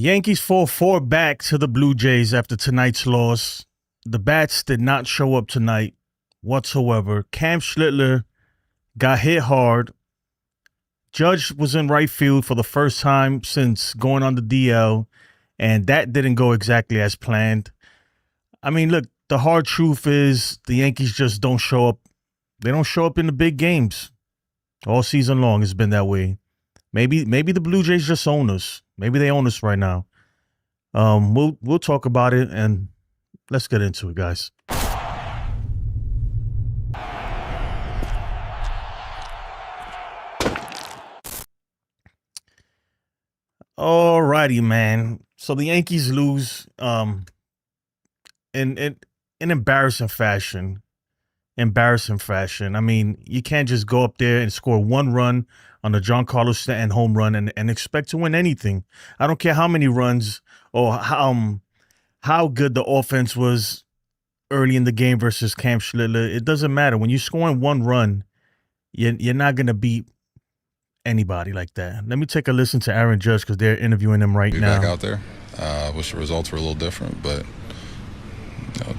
Yankees fall 4 back to the Blue Jays after tonight's loss. The bats did not show up tonight whatsoever. Cam Schlittler got hit hard. Judge was in right field for the first time since going on the DL, and that didn't go exactly as planned. I mean, look, the hard truth is the Yankees just don't show up. They don't show up in the big games. All season long, it's been that way. Maybe the Blue Jays just own us. Maybe they own us right now. We'll talk about it, and let's get into it, guys. Alrighty, man. So the Yankees lose in embarrassing fashion. I mean, you can't just go up there and score one run on the Giancarlo Stanton home run and expect to win anything. I don't care how many runs or how good the offense was early in the game versus Cam Schlittler. It doesn't matter. When you're scoring one run, you're not going to beat anybody like that. Let me take a listen to Aaron Judge because they're interviewing him right now. Back out there. Wish the results were a little different, but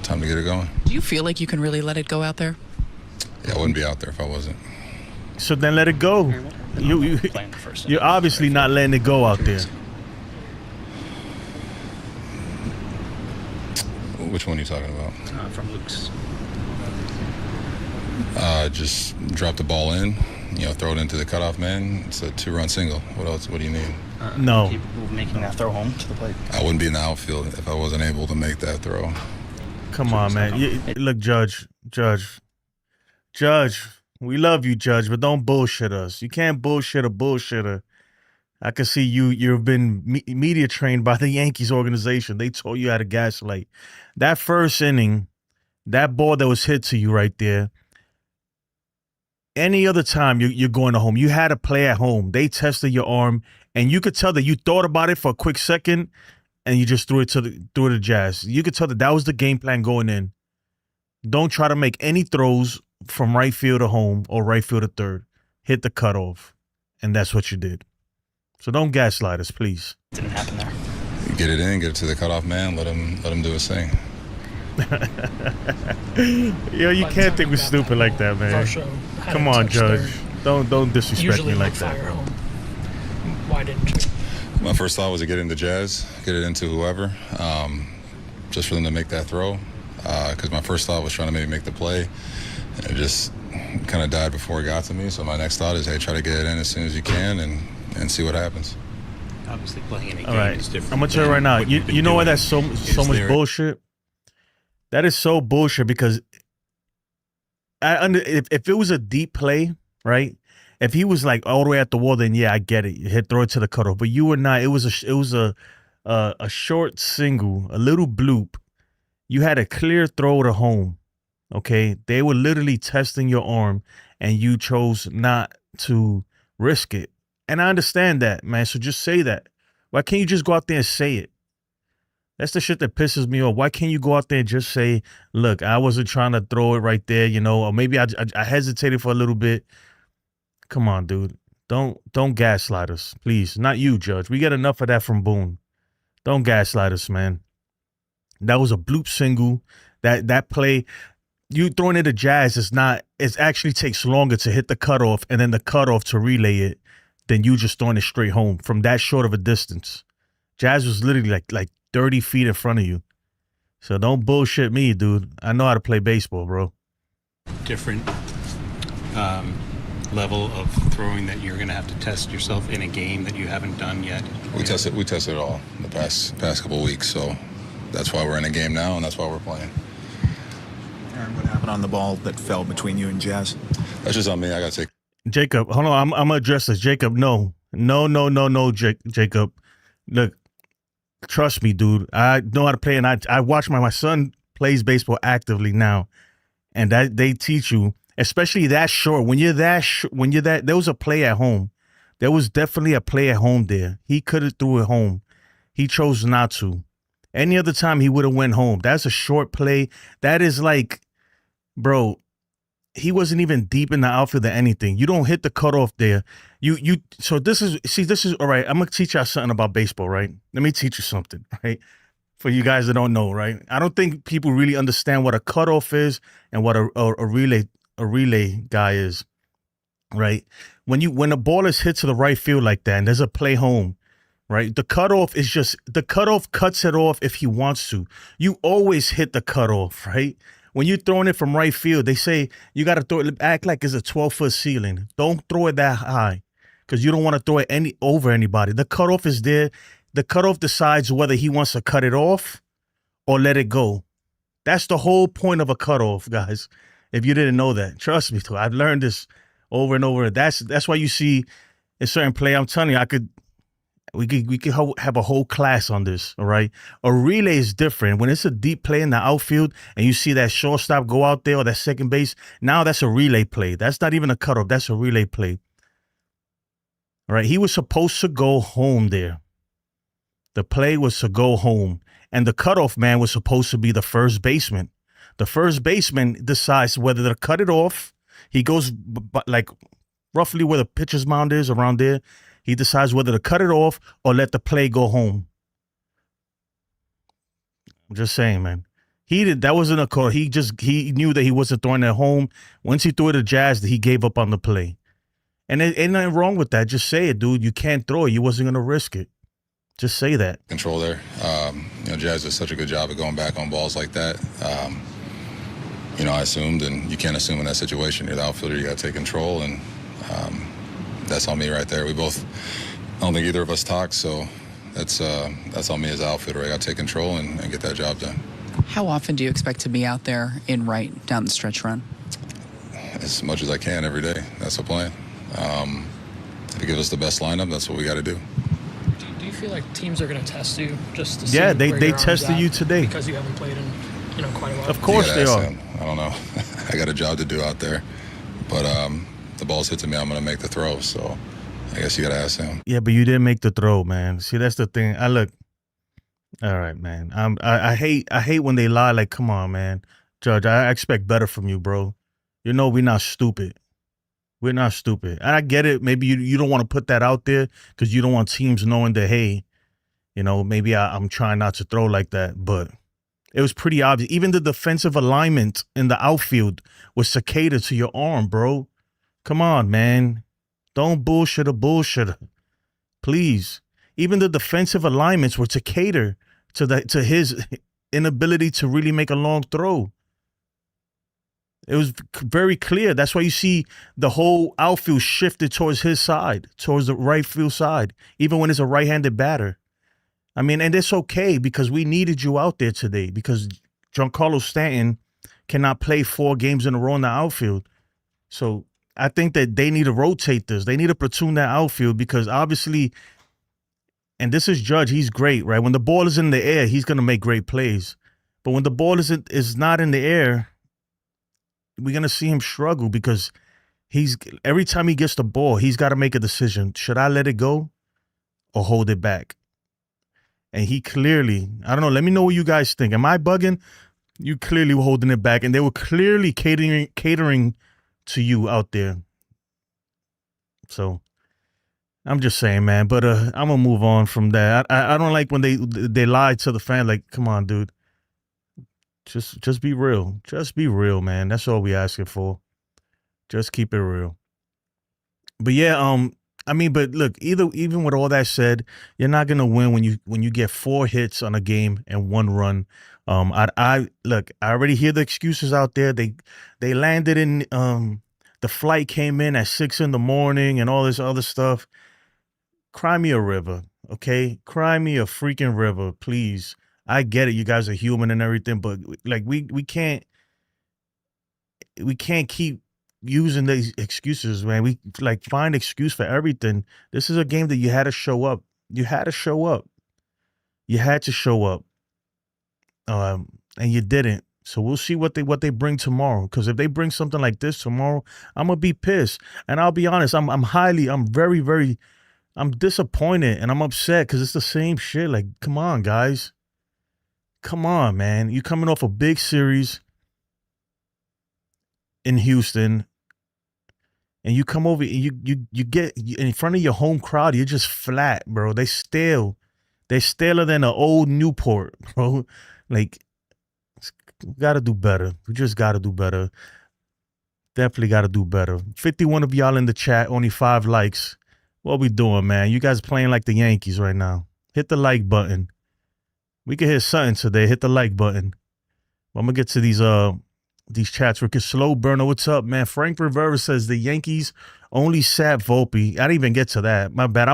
time to get it going. Do you feel like you can really let it go out there? Yeah, I wouldn't be out there if I wasn't. So then let it go. You're obviously not letting it go out there. Which one are you talking about? From Luke's. Just drop the ball in, throw it into the cutoff man. It's a 2-run single. What else? What do you need? No. Capable of making that throw home to the plate. I wouldn't be in the outfield if I wasn't able to make that throw. Come on, man. Look, Judge. We love you, Judge, but don't bullshit us. You can't bullshit a bullshitter. I can see you've been media trained by the Yankees organization. They told you how to gaslight. That first inning, that ball that was hit to you right there, any other time you're going to home, you had a play at home. They tested your arm, and you could tell that you thought about it for a quick second, and you just threw it to the Jazz. You could tell that was the game plan going in. Don't try to make any throws from right field to home or right field to third. Hit the cutoff, and that's what you did. So don't gaslight us, please. Didn't happen there. Get it in, get it to the cutoff man, let him do his thing. Yo, you can't think we're stupid like that, man. Come on, Judge. Don't disrespect me like that. Why didn't you? My first thought was to get into Jazz, get it into whoever, just for them to make that throw. Because my first thought was trying to maybe make the play. And it just kind of died before it got to me. So my next thought is, hey, try to get it in as soon as you can and see what happens. Obviously, playing in a game is different. I'm gonna tell you right now. You know why that's so much bullshit? That is so bullshit because if it was a deep play, right? If he was like all the way at the wall, then yeah, I get it. You throw it to the cutoff. But you were not. It was a short single, a little bloop. You had a clear throw to home. Okay, they were literally testing your arm, and you chose not to risk it. And I understand that, man. So just say that. Why can't you just go out there and say it? That's the shit that pisses me off. Why can't you go out there and just say, look, I wasn't trying to throw it right there, or maybe I hesitated for a little bit. Come on, dude. Don't gaslight us, please. Not you, Judge. We get enough of that from Boone. Don't gaslight us, man. That was a bloop single. That play, you throwing it at Jazz it actually takes longer to hit the cutoff and then the cutoff to relay it than you just throwing it straight home from that short of a distance. Jazz was literally like 30 feet in front of you. So don't bullshit me, dude. I know how to play baseball, bro. Different level of throwing that you're going to have to test yourself in a game that you haven't done yet. We tested it all the past couple of weeks, so that's why we're in a game now, and that's why we're playing. Aaron, what happened on the ball that fell between you and Jazz? That's just on me. I got to take. Jacob, hold on. I'm going to address this. Jacob, no, Jacob. Look, trust me, dude. I know how to play, and I watch my son plays baseball actively now, and that they teach you, especially that short. When you're that, there was a play at home. There was definitely a play at home there. He could have threw it home. He chose not to. Any other time he would have went home. That's a short play. That is like, bro, he wasn't even deep in the outfield or anything. You don't hit the cutoff there. So this is all right. I'm gonna teach y'all something about baseball, right? Let me teach you something, right? For you guys that don't know, right? I don't think people really understand what a cutoff is and what a relay guy is, right? When a ball is hit to the right field like that and there's a play home, right? The cutoff cuts it off if he wants to. You always hit the cutoff, right? When you're throwing it from right field, they say you got to throw it, act like it's a 12-foot ceiling. Don't throw it that high because you don't want to throw it over anybody. The cutoff is there. The cutoff decides whether he wants to cut it off or let it go. That's the whole point of a cutoff, guys. If you didn't know that, trust me, I've learned this over and over. That's why you see a certain play. I'm telling you, we could have a whole class on this. All right, a relay is different. When it's a deep play in the outfield and you see that shortstop go out there or that second base, now that's a relay play. That's not even a cutoff. That's a relay play. All right, he was supposed to go home there. The play was to go home. And the cutoff man was supposed to be the first baseman. The first baseman decides whether to cut it off. He goes like roughly where the pitcher's mound is, around there. He decides whether to cut it off or let the play go home. I'm just saying, man. That wasn't a call. He knew that he wasn't throwing it home. Once he threw it to Jazz, he gave up on the play. And there ain't nothing wrong with that. Just say it, dude. You can't throw it. You wasn't going to risk it. Just say that. Control there. Jazz does such a good job of going back on balls like that. I assumed, and you can't assume in that situation. You're the outfielder. You got to take control, and that's on me right there. I don't think either of us talked, so that's on me as an outfielder. I got to take control and get that job done. How often do you expect to be out there in right down the stretch run? As much as I can every day. That's the plan. To give us the best lineup, that's what we got to do. Do you feel like teams are going to test you just to see? Yeah, where they your arm's tested at you today because you haven't played in quite a while. Of course they are. I don't know. I got a job to do out there, but the ball's hit to me. I'm going to make the throw. So I guess you got to ask him. Yeah, but you didn't make the throw, man. See, that's the thing. All right, man. I hate when they lie. Like, come on, man, Judge. I expect better from you, bro. We're not stupid. We're not stupid. And I get it. Maybe you don't want to put that out there because you don't want teams knowing that, hey, maybe I'm trying not to throw like that. But it was pretty obvious. Even the defensive alignment in the outfield was to cater to your arm, bro. Come on, man. Don't bullshit a bullshitter. Please. Even the defensive alignments were to cater to his inability to really make a long throw. It was very clear. That's why you see the whole outfield shifted towards his side, towards the right field side, even when it's a right-handed batter. I mean, and it's okay because we needed you out there today because Giancarlo Stanton cannot play 4 games in a row in the outfield. So I think that they need to rotate this. They need to platoon that outfield because obviously, and this is Judge, he's great, right? When the ball is in the air, he's going to make great plays. But when the ball is not in the air, we're going to see him struggle because every time he gets the ball, he's got to make a decision. Should I let it go or hold it back? And he clearly, I don't know, let me know what you guys think. Am I bugging? You clearly were holding it back, and they were clearly catering to you out there. So I'm just saying, man, but I'm going to move on from that. I don't like when they lie to the fan, like, come on, dude. Just be real. Just be real, man. That's all we asking for. Just keep it real. But yeah, but look, even with all that said, you're not gonna win when you get 4 hits on a game and 1 run. I already hear the excuses out there. They landed in the flight came in at 6 a.m. and all this other stuff. Cry me a river, okay? Cry me a freaking river, please. I get it. You guys are human and everything, but like we can't keep using these excuses, man. We find excuse for everything. This is a game that you had to show up. You had to show up. You had to show up. And you didn't. So we'll see what they bring tomorrow. Because if they bring something like this tomorrow, I'm gonna be pissed. And I'll be honest, I'm very, very, I'm disappointed and I'm upset because it's the same shit. Like, come on, guys. Come on, man. You coming off a big series. in Houston, and you come over and you get in front of your home crowd, you're just flat, bro. They're staler than an old Newport, bro. Like, we gotta do better. We just gotta do better. Definitely gotta do better. 51 of y'all in the chat, only 5 likes. What we doing, man? You guys playing like the Yankees right now. Hit the like button. We can hit something today. Hit the like button. I'm gonna get to these chats. Rick Slow Burner, what's up, man? Frank Rivera says the Yankees only sat Volpe. I didn't even get to that. My bad.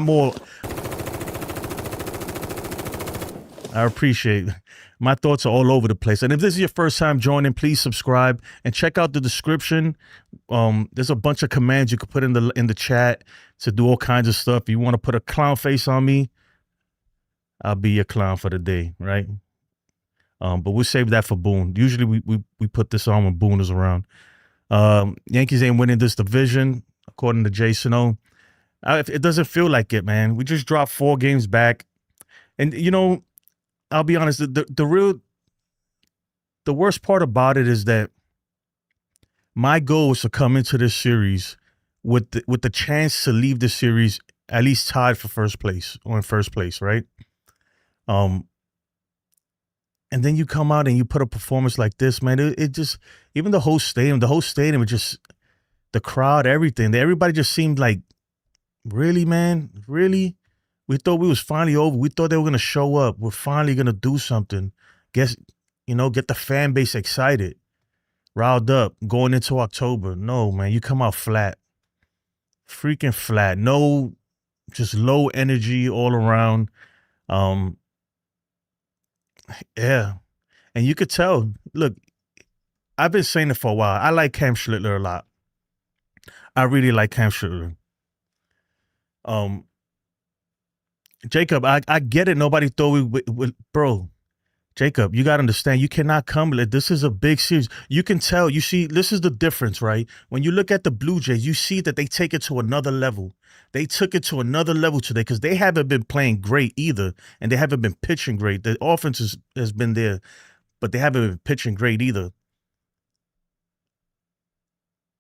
I appreciate it. My thoughts are all over the place. And if this is your first time joining, please subscribe and check out the description. There's a bunch of commands you could put in the chat to do all kinds of stuff. If you want to put a clown face on me, I'll be your clown for the day, right? But we'll save that for Boone. Usually we put this on when Boone is around. Yankees ain't winning this division, according to Jason O. It doesn't feel like it, man. We just dropped 4 games back. And, you know, I'll be honest, the worst part about it is that my goal was to come into this series with the chance to leave the series at least tied for first place or in first place, right? And then you come out and you put a performance like this, man. It just, even the whole stadium, it just, the crowd, everything. Everybody just seemed like, really, man? Really? We thought we was finally over. We thought they were going to show up. We're finally going to do something. Get the fan base excited, riled up, going into October. No, man, you come out flat. Freaking flat. No, just low energy all around. Yeah. And you could tell, look, I've been saying it for a while. I like Cam Schlittler a lot. I really like Cam Schlittler. Jacob, I get it. Nobody thought we would, bro. Jacob, you got to understand, you cannot come. This is a big series. You can tell, you see, this is the difference, right? When you look at the Blue Jays, you see that they take it to another level. They took it to another level today because they haven't been playing great either, and they haven't been pitching great. The offense has been there, but they haven't been pitching great either.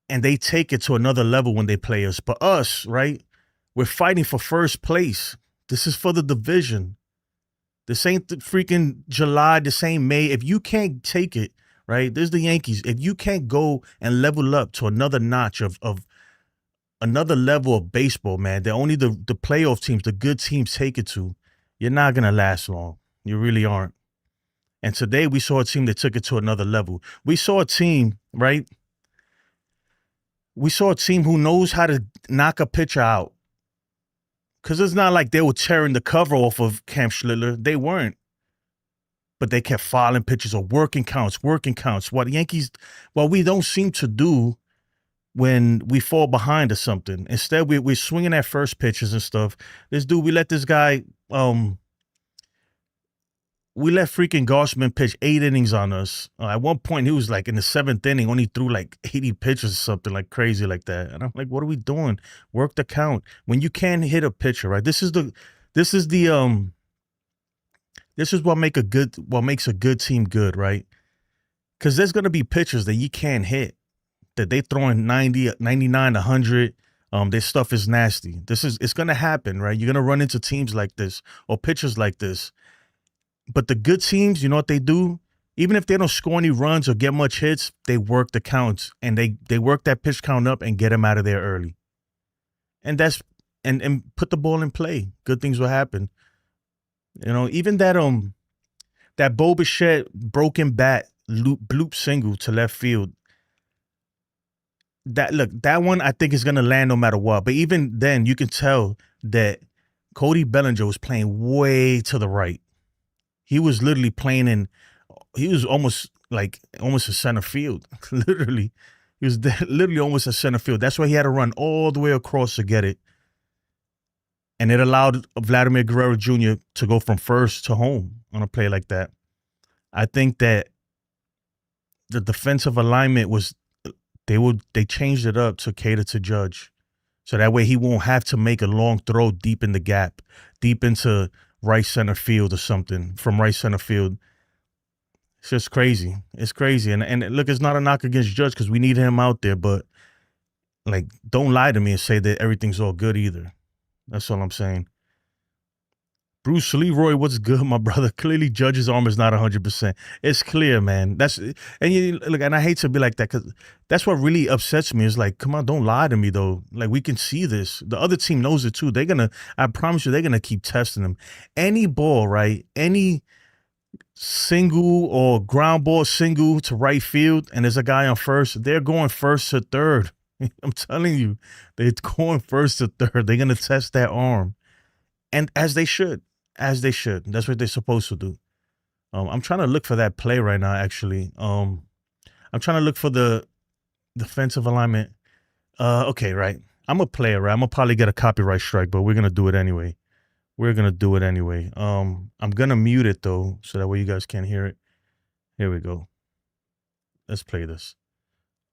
And they take it to another level when they play us. But us, right, we're fighting for first place. This is for the division. This ain't the freaking July, this ain't May. If you can't take it, right, there's the Yankees. If you can't go and level up to another notch of another level of baseball, man, that only the playoff teams, the good teams take it to, you're not going to last long. You really aren't. And today we saw a team that took it to another level. We saw a team, right? We saw a team who knows how to knock a pitcher out. Because it's not like they were tearing the cover off of Cam Schlittler. They weren't. But they kept filing pitches or working counts. What we don't seem to do when we fall behind or something. Instead, we're swinging at first pitches and stuff. We let this guy, we let freaking Gossman pitch 8 innings on us. At one point, he was like in the 7th inning, only threw like 80 pitches or something like crazy like that. And I'm like, what are we doing? Work the count. When you can't hit a pitcher, right? This is what makes a good team good, right? Because there's gonna be pitchers that you can't hit, that they throwing 90, 99, 100. Their stuff is nasty. It's gonna happen, right? You're gonna run into teams like this or pitchers like this. But the good teams, you know what they do? Even if they don't score any runs or get much hits, they work the counts and they work that pitch count up and get them out of there early. And and put the ball in play. Good things will happen. You know, even that Bo Bichette broken bat bloop single to left field. That one I think is gonna land no matter what. But even then, you can tell that Cody Bellinger was playing way to the right. He was literally playing he was almost a center field. Literally. He was literally almost a center field. That's why he had to run all the way across to get it. And it allowed Vladimir Guerrero Jr. to go from first to home on a play like that. I think that the defensive alignment was, they changed it up to cater to Judge. So that way he won't have to make a long throw deep in the gap, deep into right center field or something from right center field. It's just crazy. It's crazy. And look, it's not a knock against Judge because we need him out there, but like, don't lie to me and say that everything's all good either. That's all I'm saying. Bruce Leroy, what's good, my brother? Clearly, Judge's arm is not 100%. It's clear, man. And I hate to be like that because that's what really upsets me. Is like, come on, don't lie to me though. Like, we can see this. The other team knows it too. I promise you, they're gonna keep testing him. Any ball, right? Any single or ground ball single to right field, and there's a guy on first. They're going first to third. I'm telling you, they're going first to third. They're gonna test that arm, and as they should. That's what they're supposed to do. I'm trying to look for that play right now, actually. I'm trying to look for the defensive alignment. Okay, right. I'm a player, right? I'm going to probably get a copyright strike, but we're going to do it anyway. I'm going to mute it, though, so that way you guys can't hear it. Here we go. Let's play this.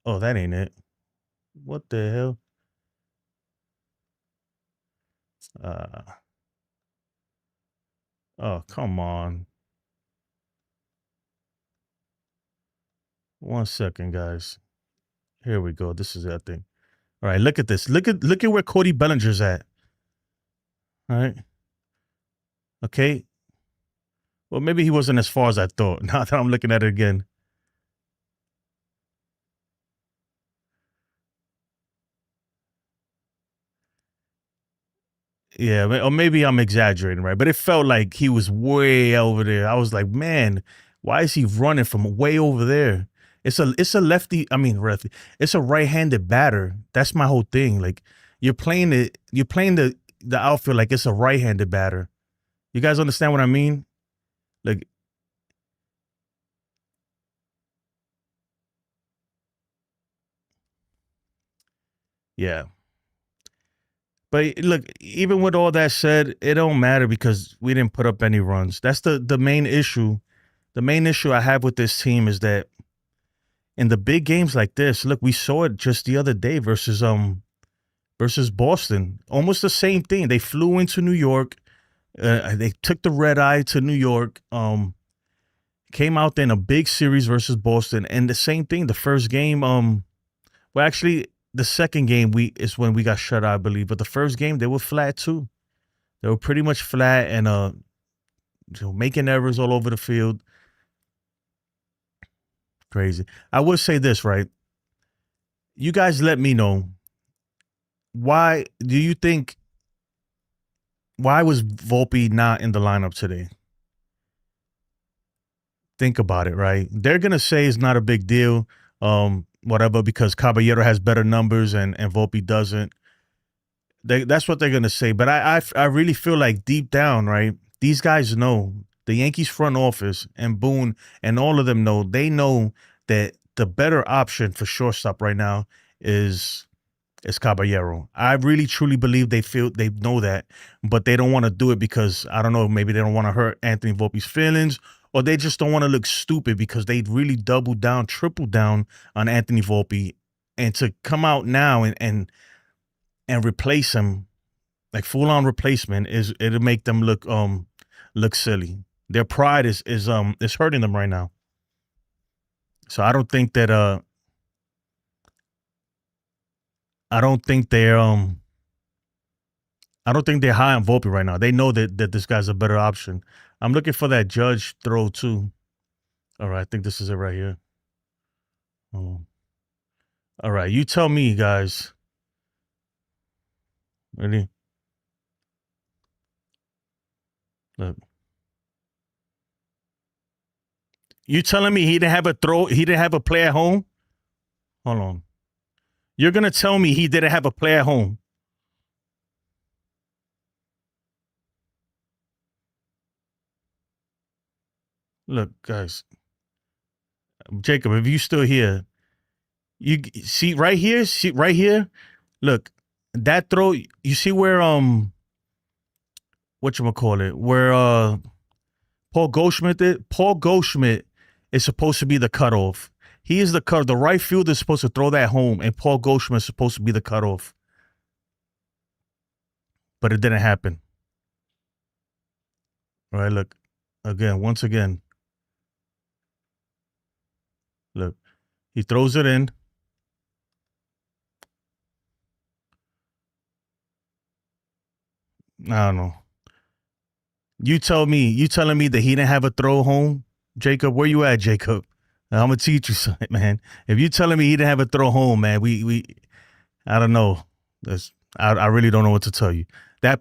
Oh, that ain't it. What the hell? Oh, come on. 1 second, guys. Here we go. This is that thing. All right, look at this. Look at where Cody Bellinger's at. All right. Okay. Well, maybe he wasn't as far as I thought. Now that I'm looking at it again. Yeah, or maybe I'm exaggerating, right? But it felt like he was way over there. I was like, man, why is he running from way over there? It's a lefty. I mean, lefty. It's a right-handed batter. That's my whole thing. Like, you're playing the outfield like it's a right-handed batter. You guys understand what I mean? Like, yeah. But look, even with all that said, it don't matter because we didn't put up any runs. That's the main issue. The main issue I have with this team is that in the big games like this, look, we saw it just the other day versus Boston. Almost the same thing. They flew into New York. They took the red eye to New York. Came out there in a big series versus Boston, and the same thing. The first game, well, actually, the second game is when we got shut out, I believe. But the first game, they were flat too. They were pretty much flat and making errors all over the field. Crazy. I will say this, right? You guys let me know. Why do you think? Why was Volpe not in the lineup today? Think about it, right? They're gonna say it's not a big deal, whatever, because Caballero has better numbers and Volpe doesn't. That's what they're gonna say. But I really feel like deep down, right? These guys know, the Yankees front office and Boone and all of them know. They know that the better option for shortstop right now is Caballero. I really truly believe they know that, but they don't want to do it because, I don't know, maybe they don't want to hurt Anthony Volpe's feelings, or they just don't want to look stupid because they really doubled down, tripled down on Anthony Volpe, and to come out now and replace him, like full-on replacement, it'll make them look silly. Their pride is hurting them right now. So I don't think that I don't think they're high on Volpe right now. They know that this guy's a better option. I'm looking for that Judge throw too. All right, I think this is it right here. Oh. All right, you tell me, guys. Ready? Look. You telling me he didn't have a throw? He didn't have a play at home? Hold on. You're gonna tell me he didn't have a play at home? Look, guys. Jacob, if you still here, you see right here. See right here. Look, that throw. You see where whatchamacallit, where Paul Goldschmidt did? Paul Goldschmidt is supposed to be the cutoff. He is the cut. The right fielder is supposed to throw that home, and Paul Goldschmidt is supposed to be the cutoff. But it didn't happen. All right, look. Once again. Look, he throws it in. I don't know. You telling me that he didn't have a throw home, Jacob? Where you at, Jacob? I'm gonna teach you something, man. If you telling me he didn't have a throw home, man, I don't know. I really don't know what to tell you. That's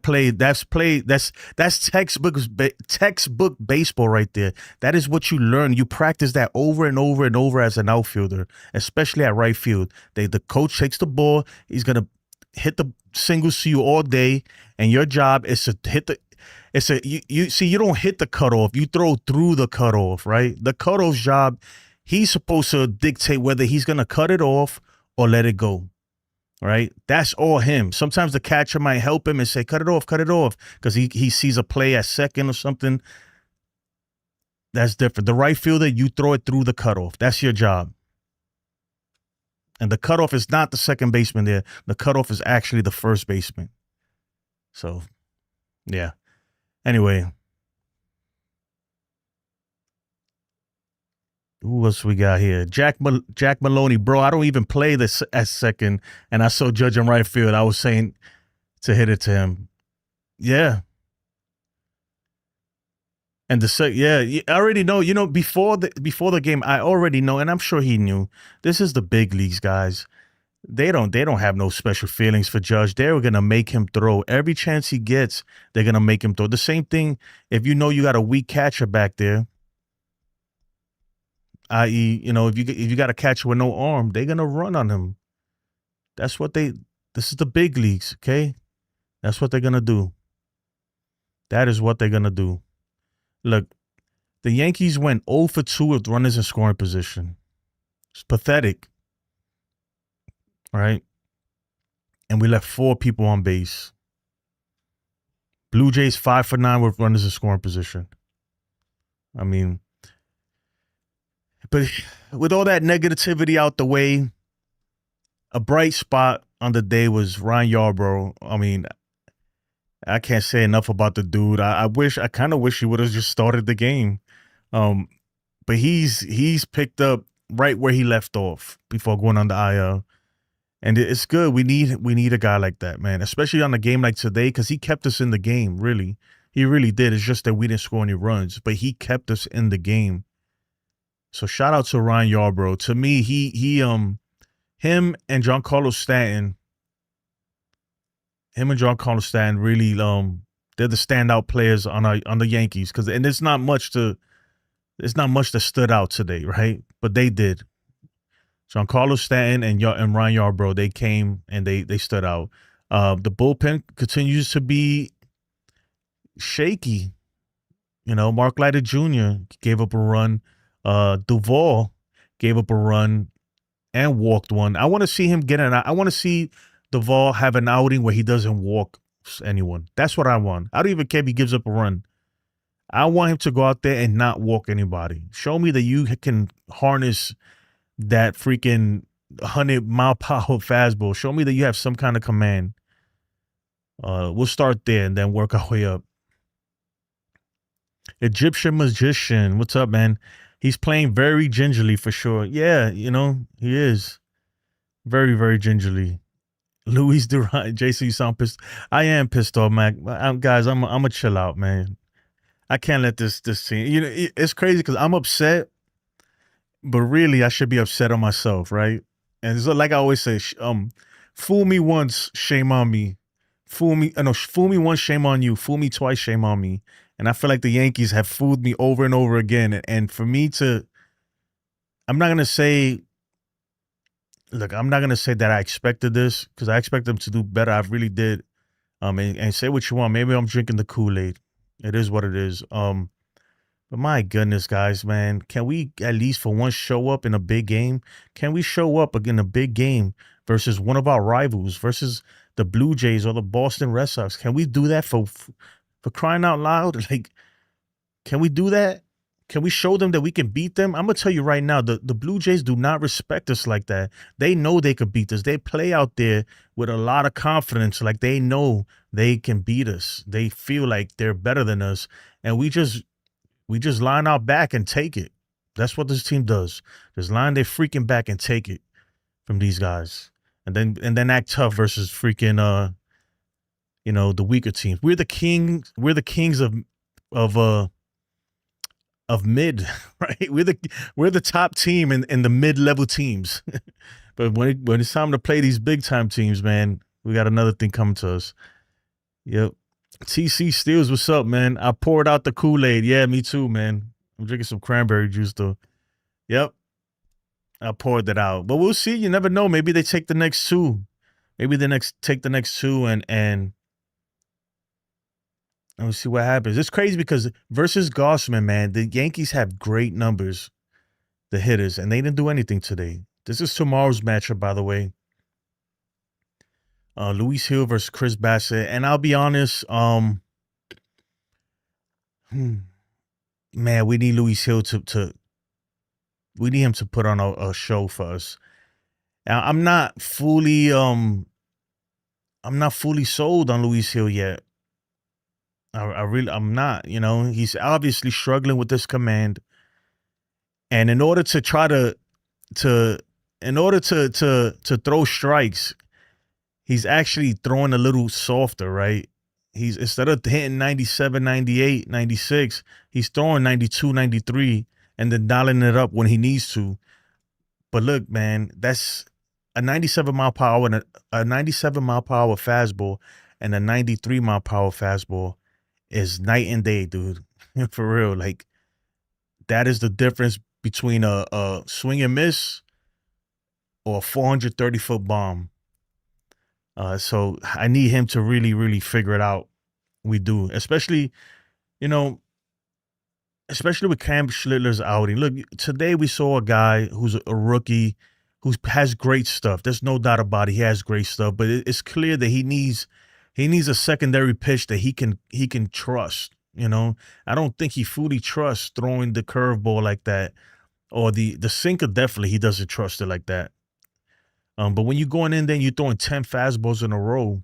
textbook baseball right there. That is what you learn. You practice that over and over and over as an outfielder, especially at right field. The coach takes the ball. He's gonna hit the singles to you all day, and your job is to hit the. You see, you don't hit the cutoff. You throw through the cutoff, right? The cutoff's job, he's supposed to dictate whether he's gonna cut it off or let it go. Right? That's all him. Sometimes the catcher might help him and say, cut it off, because he sees a play at second or something. That's different. The right fielder, you throw it through the cutoff. That's your job. And the cutoff is not the second baseman there. The cutoff is actually the first baseman. So, yeah. Anyway. Who else we got here? Jack Maloney, bro. I don't even play this at second, and I saw Judge in right field. I was saying to hit it to him. Yeah. And I already know. You know, before the game, I already know, and I'm sure he knew. This is the big leagues, guys. They don't have no special feelings for Judge. They're gonna make him throw every chance he gets. They're gonna make him throw. The same thing if you know you got a weak catcher back there. I.e., you know, if you got a catcher with no arm, they're gonna run on him. This is the big leagues, okay? That's what they're gonna do. That is what they're gonna do. Look, the Yankees went 0 for 2 with runners in scoring position. It's pathetic. All right? And we left 4 people on base. Blue Jays 5 for 9 with runners in scoring position. I mean, but with all that negativity out the way, a bright spot on the day was Ryan Yarbrough. I mean, I can't say enough about the dude. I kind of wish he would have just started the game. But he's picked up right where he left off before going on the IL. And it's good. We need a guy like that, man, especially on a game like today, because he kept us in the game, really. He really did. It's just that we didn't score any runs, but he kept us in the game. So shout out to Ryan Yarbrough. To me, him and Giancarlo Stanton, really they're the standout players on the Yankees, and there's not much that stood out today, right? But they did. Giancarlo Stanton and Ryan Yarbrough, they came and they stood out. The bullpen continues to be shaky. You know, Mark Leiter Jr. gave up a run. Duvall gave up a run and walked one. I want to see him I want to see Duvall have an outing where he doesn't walk anyone. That's what I want. I don't even care if he gives up a run. I want him to go out there and not walk anybody. Show me that you can harness that freaking 100-mile-per-hour fastball. Show me that you have some kind of command. We'll start there and then work our way up. Egyptian Magician, what's up, man? He's playing very gingerly for sure. Yeah, you know, he is. Very, very gingerly. Luis Durant, Jason, you sound pissed. I am pissed off, Mac. Guys, I'm going to chill out, man. I can't let this scene. You know, it's crazy because I'm upset, but really I should be upset on myself, right? And it's like I always say, fool me once, shame on me. Fool me once, shame on you. Fool me twice, shame on me. And I feel like the Yankees have fooled me over and over again. And for me I'm not going to say that I expected this, because I expect them to do better. I really did. And say what you want. Maybe I'm drinking the Kool-Aid. It is what it is. But my goodness, guys, man, can we at least for once show up in a big game? Can we show up in a big game versus one of our rivals, versus the Blue Jays or the Boston Red Sox? Can we do that for crying out loud? Like, can we do that? Can we show them that we can beat them? I'm going to tell you right now, the Blue Jays do not respect us like that. They know they could beat us. They play out there with a lot of confidence. Like, they know they can beat us. They feel like they're better than us. And we just line our back and take it. That's what this team does. Just line their freaking back and take it from these guys. And then act tough versus freaking the weaker teams. We're the kings of mid, right? We're the top team in the mid-level teams. But when it's time to play these big time teams, man, we got another thing coming to us. Yep. TC Steels, what's up, man? I poured out the Kool-Aid. Yeah, me too, man. I'm drinking some cranberry juice though. Yep. I poured that out. But we'll see. You never know. Maybe they take the next two. Maybe take the next two and we'll see what happens. It's crazy because versus Gossman, man, the Yankees have great numbers, the hitters, and they didn't do anything today. This is tomorrow's matchup, by the way. Luis Hill versus Chris Bassett. And I'll be honest, man, we need Luis Hill we need him to put on a show for us. Now, I'm not fully sold on Luis Hill yet. I'm not, he's obviously struggling with this command. And in order to try to throw strikes, he's actually throwing a little softer, right? He's instead of hitting 97, 98, 96, he's throwing 92, 93 and then dialing it up when he needs to. But look, man, that's a 97 mile per hour and a 97 mile per hour fastball and a 93 mile per hour fastball is night and day, dude. For real. Like, that is the difference between a swing and miss or a 430-foot bomb. So I need him to really, really figure it out. We do. Especially with Cam Schlittler's outing. Look, today we saw a guy who's a rookie who has great stuff. There's no doubt about it. He has great stuff. But it's clear that he needs a secondary pitch that he can trust. I don't think he fully trusts throwing the curveball like that, or the sinker. Definitely, he doesn't trust it like that. But when you're going in there and you're throwing 10 fastballs in a row,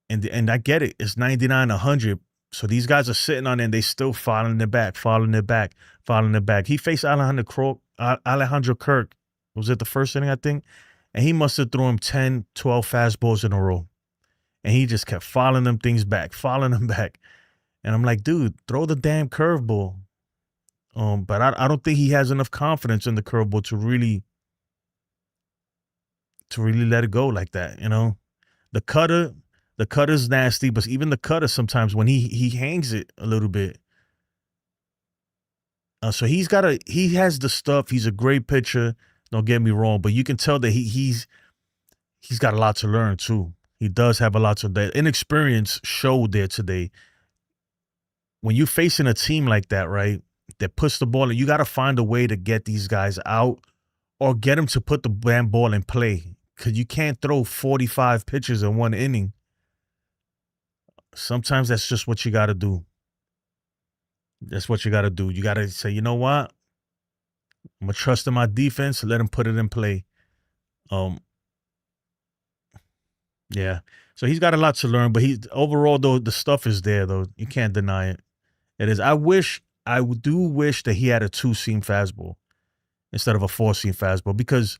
and I get it, it's 99, 100. So these guys are sitting on it and they still following it back. He faced Alejandro Kirk. Was it the first inning, I think? And he must have thrown him 10, 12 fastballs in a row. And he just kept following them back. And I'm like, dude, throw the damn curveball. But I don't think he has enough confidence in the curveball to really let it go like that, The cutter's nasty, but even the cutter sometimes when he hangs it a little bit. So he has the stuff. He's a great pitcher. Don't get me wrong, but you can tell that he's got a lot to learn too. He does have a lot to learn. Inexperience showed there today. When you're facing a team like that, right, that puts the ball in, you got to find a way to get these guys out or get them to put the damn ball in play, because you can't throw 45 pitches in one inning. Sometimes that's just what you got to do. That's what you got to do. You got to say, you know what? I'm going to trust in my defense. Let him put it in play. Yeah. So he's got a lot to learn, but overall, though, the stuff is there, though. You can't deny it. It is. I do wish that he had a 2-seam fastball instead of a 4-seam fastball, because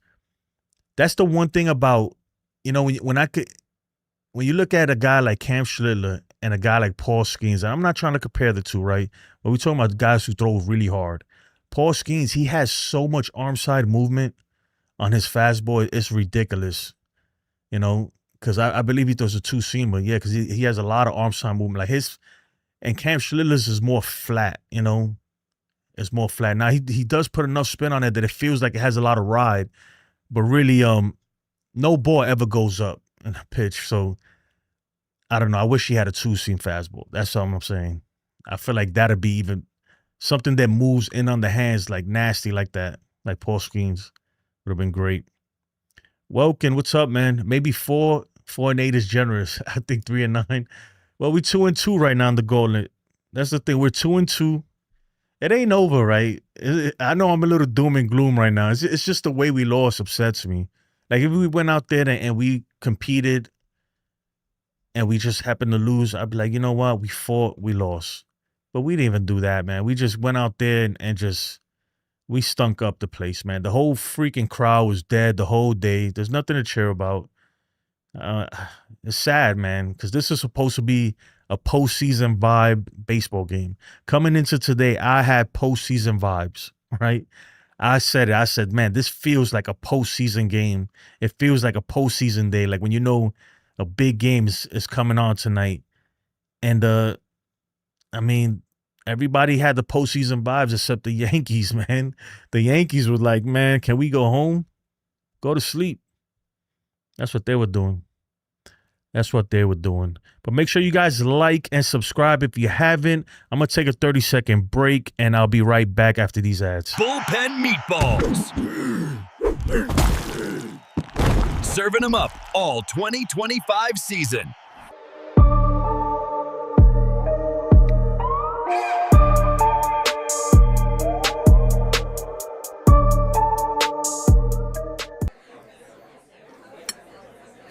that's the one thing about, when you look at a guy like Cam Schlittler and a guy like Paul Skeens, and I'm not trying to compare the two, right? But we're talking about guys who throw really hard. Paul Skeens, he has so much arm side movement on his fastball. It's ridiculous, because I believe he throws a 2-seamer. Yeah, because he has a lot of arm side movement. And Cam Schlittler's is more flat, It's more flat. Now, he does put enough spin on it that it feels like it has a lot of ride, but really, no ball ever goes up in a pitch. So I don't know. I wish he had a 2-seam fastball. That's all I'm saying. I feel like that'd be even something that moves in on the hands like nasty like that, like Paul Skeens. Would have been great. Welkin, what's up, man? Maybe 4-8 is generous. I think 3-9. Well, we're 2-2 right now in the Golden. That's the thing. We're 2-2. It ain't over, right? I know I'm a little doom and gloom right now. It's just the way we lost upsets me. Like, if we went out there and we competed and we just happened to lose, I'd be like, you know what? We fought, we lost. But we didn't even do that, man. We just went out there and just We stunk up the place, man. The whole freaking crowd was dead the whole day. There's nothing to cheer about. Uh, it's sad, man, because this is supposed to be a postseason vibe baseball game. Coming into today, I had postseason vibes, right? I said it. I said, man, this feels like a postseason game. It feels like a postseason day, like when you know a big game is coming on tonight. And I mean, everybody had the postseason vibes except the Yankees, man. The Yankees were like, man, can we go home? Go to sleep. That's what they were doing. That's what they were doing. But make sure you guys like and subscribe if you haven't. I'm going to take a 30-second break, and I'll be right back after these ads. Bullpen meatballs. Serving them up all 2025 season.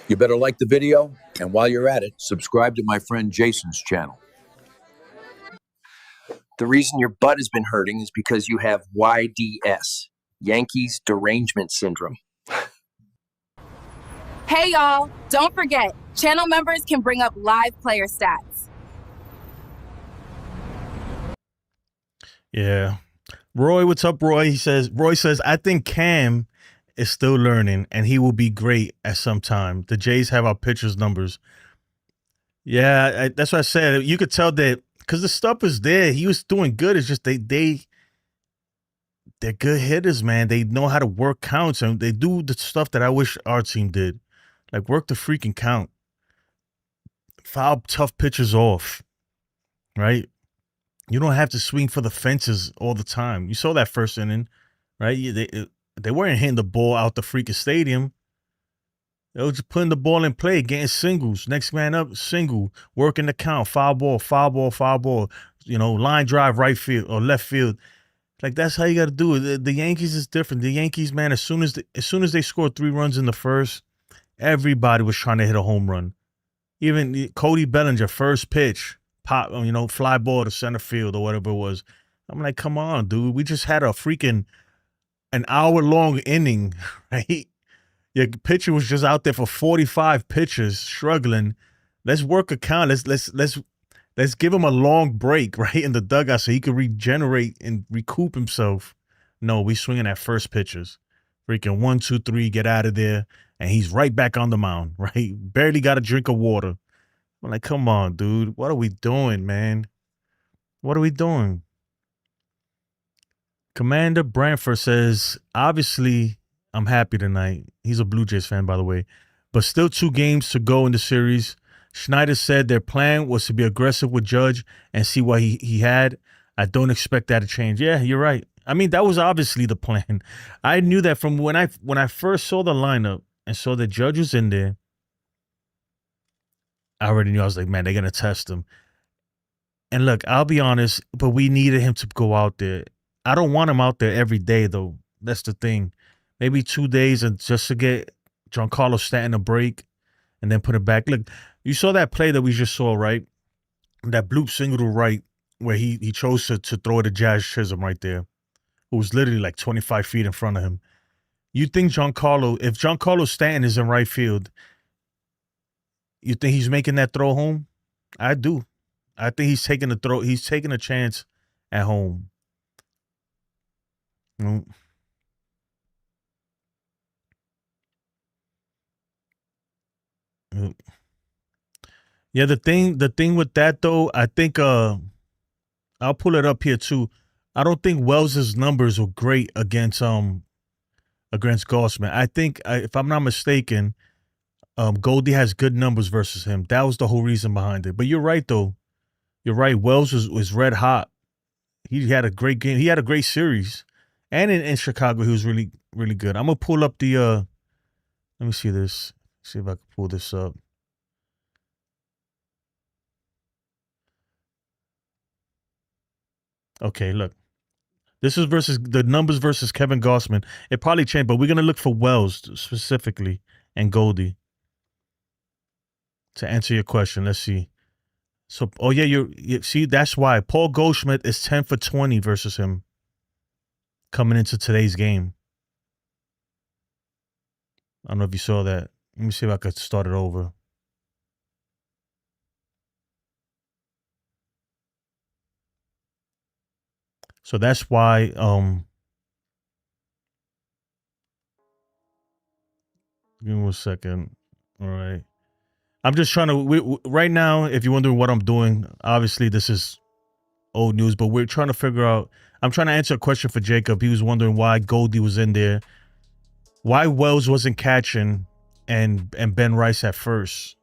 You better like the video, and while you're at it, subscribe to my friend Jason's channel. The reason your butt has been hurting is because you have YDS, Yankees Derangement Syndrome. Hey y'all, don't forget, channel members can bring up live player stats. Yeah. Roy, what's up, Roy? Roy says, I think Cam is still learning and he will be great at some time. The Jays have our pitchers' numbers. Yeah, that's what I said. You could tell that because the stuff is there. He was doing good. It's just they're good hitters, man. They know how to work counts and they do the stuff that I wish our team did. Like work the freaking count. Foul tough pitchers off, right? You don't have to swing for the fences all the time. You saw that first inning, right? They weren't hitting the ball out the freaking stadium. They were just putting the ball in play, getting singles. Next man up, single, working the count, foul ball, foul ball, foul ball. You know, line drive, right field or left field. Like that's how you got to do it. The Yankees is different. The Yankees, man, as soon as they scored 3 runs in the first, everybody was trying to hit a home run. Even Cody Bellinger, first pitch, pop, fly ball to center field or whatever it was. I'm like, come on, dude. We just had a freaking an hour-long inning, right? Your pitcher was just out there for 45 pitches, struggling. Let's work a count. Let's give him a long break, right, in the dugout so he could regenerate and recoup himself. No, we swinging at first pitches. Freaking 1, 2, 3, get out of there, and he's right back on the mound, right? Barely got a drink of water. I'm like, come on, dude. What are we doing, man? What are we doing? Commander Branford says, obviously, I'm happy tonight. He's a Blue Jays fan, by the way. But still 2 games to go in the series. Schneider said their plan was to be aggressive with Judge and see what he had. I don't expect that to change. Yeah, you're right. I mean, that was obviously the plan. I knew that from when I first saw the lineup and saw that Judge was in there. I already knew. I was like, man, they're going to test him. And look, I'll be honest, but we needed him to go out there. I don't want him out there every day, though. That's the thing. Maybe 2 days and just to get Giancarlo Stanton a break and then put it back. Look, you saw that play that we just saw, right? That bloop single to right where he chose to throw it to Jazz Chisholm right there, who was literally like 25 feet in front of him. You think if Giancarlo Stanton is in right field, you think he's making that throw home? I do. I think he's taking the throw. He's taking a chance at home. Yeah, the thing with that though, I think I'll pull it up here too. I don't think Wells's numbers were great against Gossman. I think if I'm not mistaken, Goldie has good numbers versus him. That was the whole reason behind it. But you're right though. You're right. Wells was red hot. He had a great game. He had a great series. And in Chicago, he was really, really good. I'm gonna pull up the let me see this. See if I can pull this up. Okay, look. This is versus the numbers versus Kevin Gossman. It probably changed, but we're gonna look for Wells specifically and Goldie to answer your question. Let's see. So, oh yeah, you see, that's why Paul Goldschmidt is 10 for 20 versus him. coming into today's game. I don't know if you saw that. Let me see if I could start it over. So that's why give me 1 second. All right. I'm just trying to right now, if you're wondering what I'm doing, obviously this is old news, but we're trying to figure out. I'm trying to answer a question for Jacob. He was wondering why Goldie was in there, why Wells wasn't catching, and Ben Rice at first.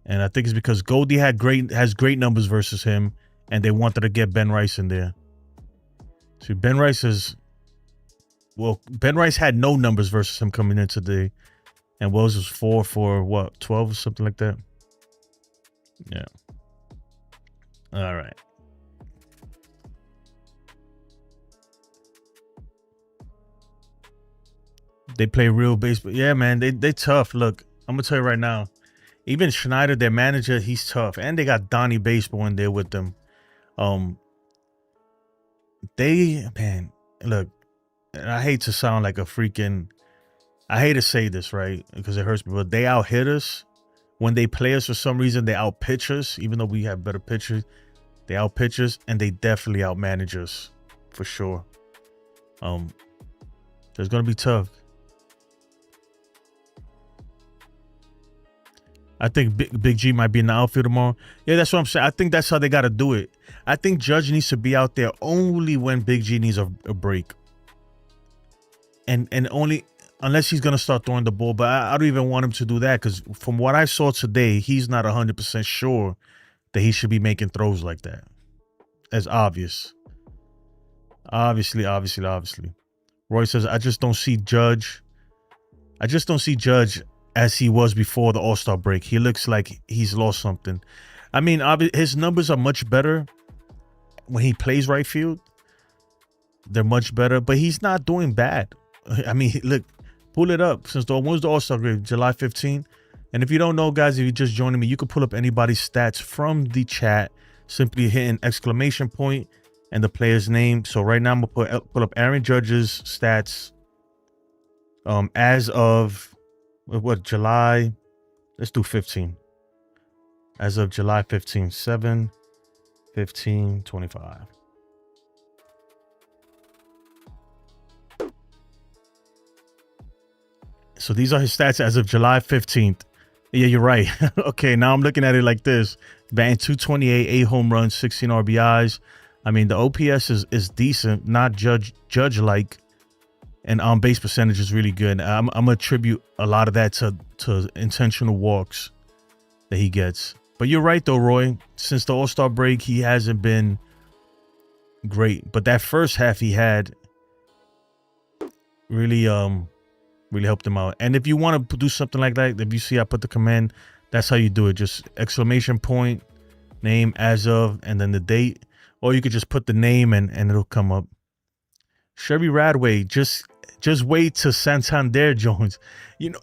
And I think it's because Goldie has great numbers versus him, and they wanted to get Ben Rice in there. So Ben Rice had no numbers versus him coming in today, and Wells was 4 for what, 12 or something like that. Yeah. All right. They play real baseball. Yeah, man, they tough. Look, I'm gonna tell you right now. Even Schneider, their manager, he's tough, and they got Donnie Baseball in there with them. Look, and I hate to sound like a freaking. I hate to say this, right, because it hurts me, but they out hit us when they play us. For some reason, they out pitch us, even though we have better pitchers. They out pitch us, and they definitely out manage us for sure. It's gonna be tough. I think Big G might be in the outfield tomorrow. Yeah, that's what I'm saying. I think that's how they got to do it. I think Judge needs to be out there only when Big G needs a break. And only unless he's going to start throwing the ball. But I don't even want him to do that because from what I saw today, he's not 100% sure that he should be making throws like that. As obvious. Obviously. Roy says, I just don't see Judge as he was before the All-Star break. He looks like he's lost something. I mean, his numbers are much better when he plays right field. They're much better, but he's not doing bad. I mean, look, pull it up. When was the All-Star break? July 15th. And if you don't know, guys, if you're just joining me, you can pull up anybody's stats from the chat, simply hitting exclamation point and the player's name. So right now, I'm going to pull up Aaron Judge's stats as of... What, July? Let's do 15. As of July 15, 7, 15, 25. So these are his stats as of July 15th. Yeah, you're right. Okay, now I'm looking at it like this. Batting 228, 8 home runs, 16 RBIs. I mean, the OPS is decent, not Judge-like. And on-base percentage is really good. I'm going to attribute a lot of that to intentional walks that he gets. But you're right, though, Roy. Since the All-Star break, he hasn't been great. But that first half he had really helped him out. And if you want to do something like that, if you see I put the command, that's how you do it. Just exclamation point, name, as of, and then the date. Or you could just put the name and it'll come up. Chevy Radway, just wait till Santander Jones. You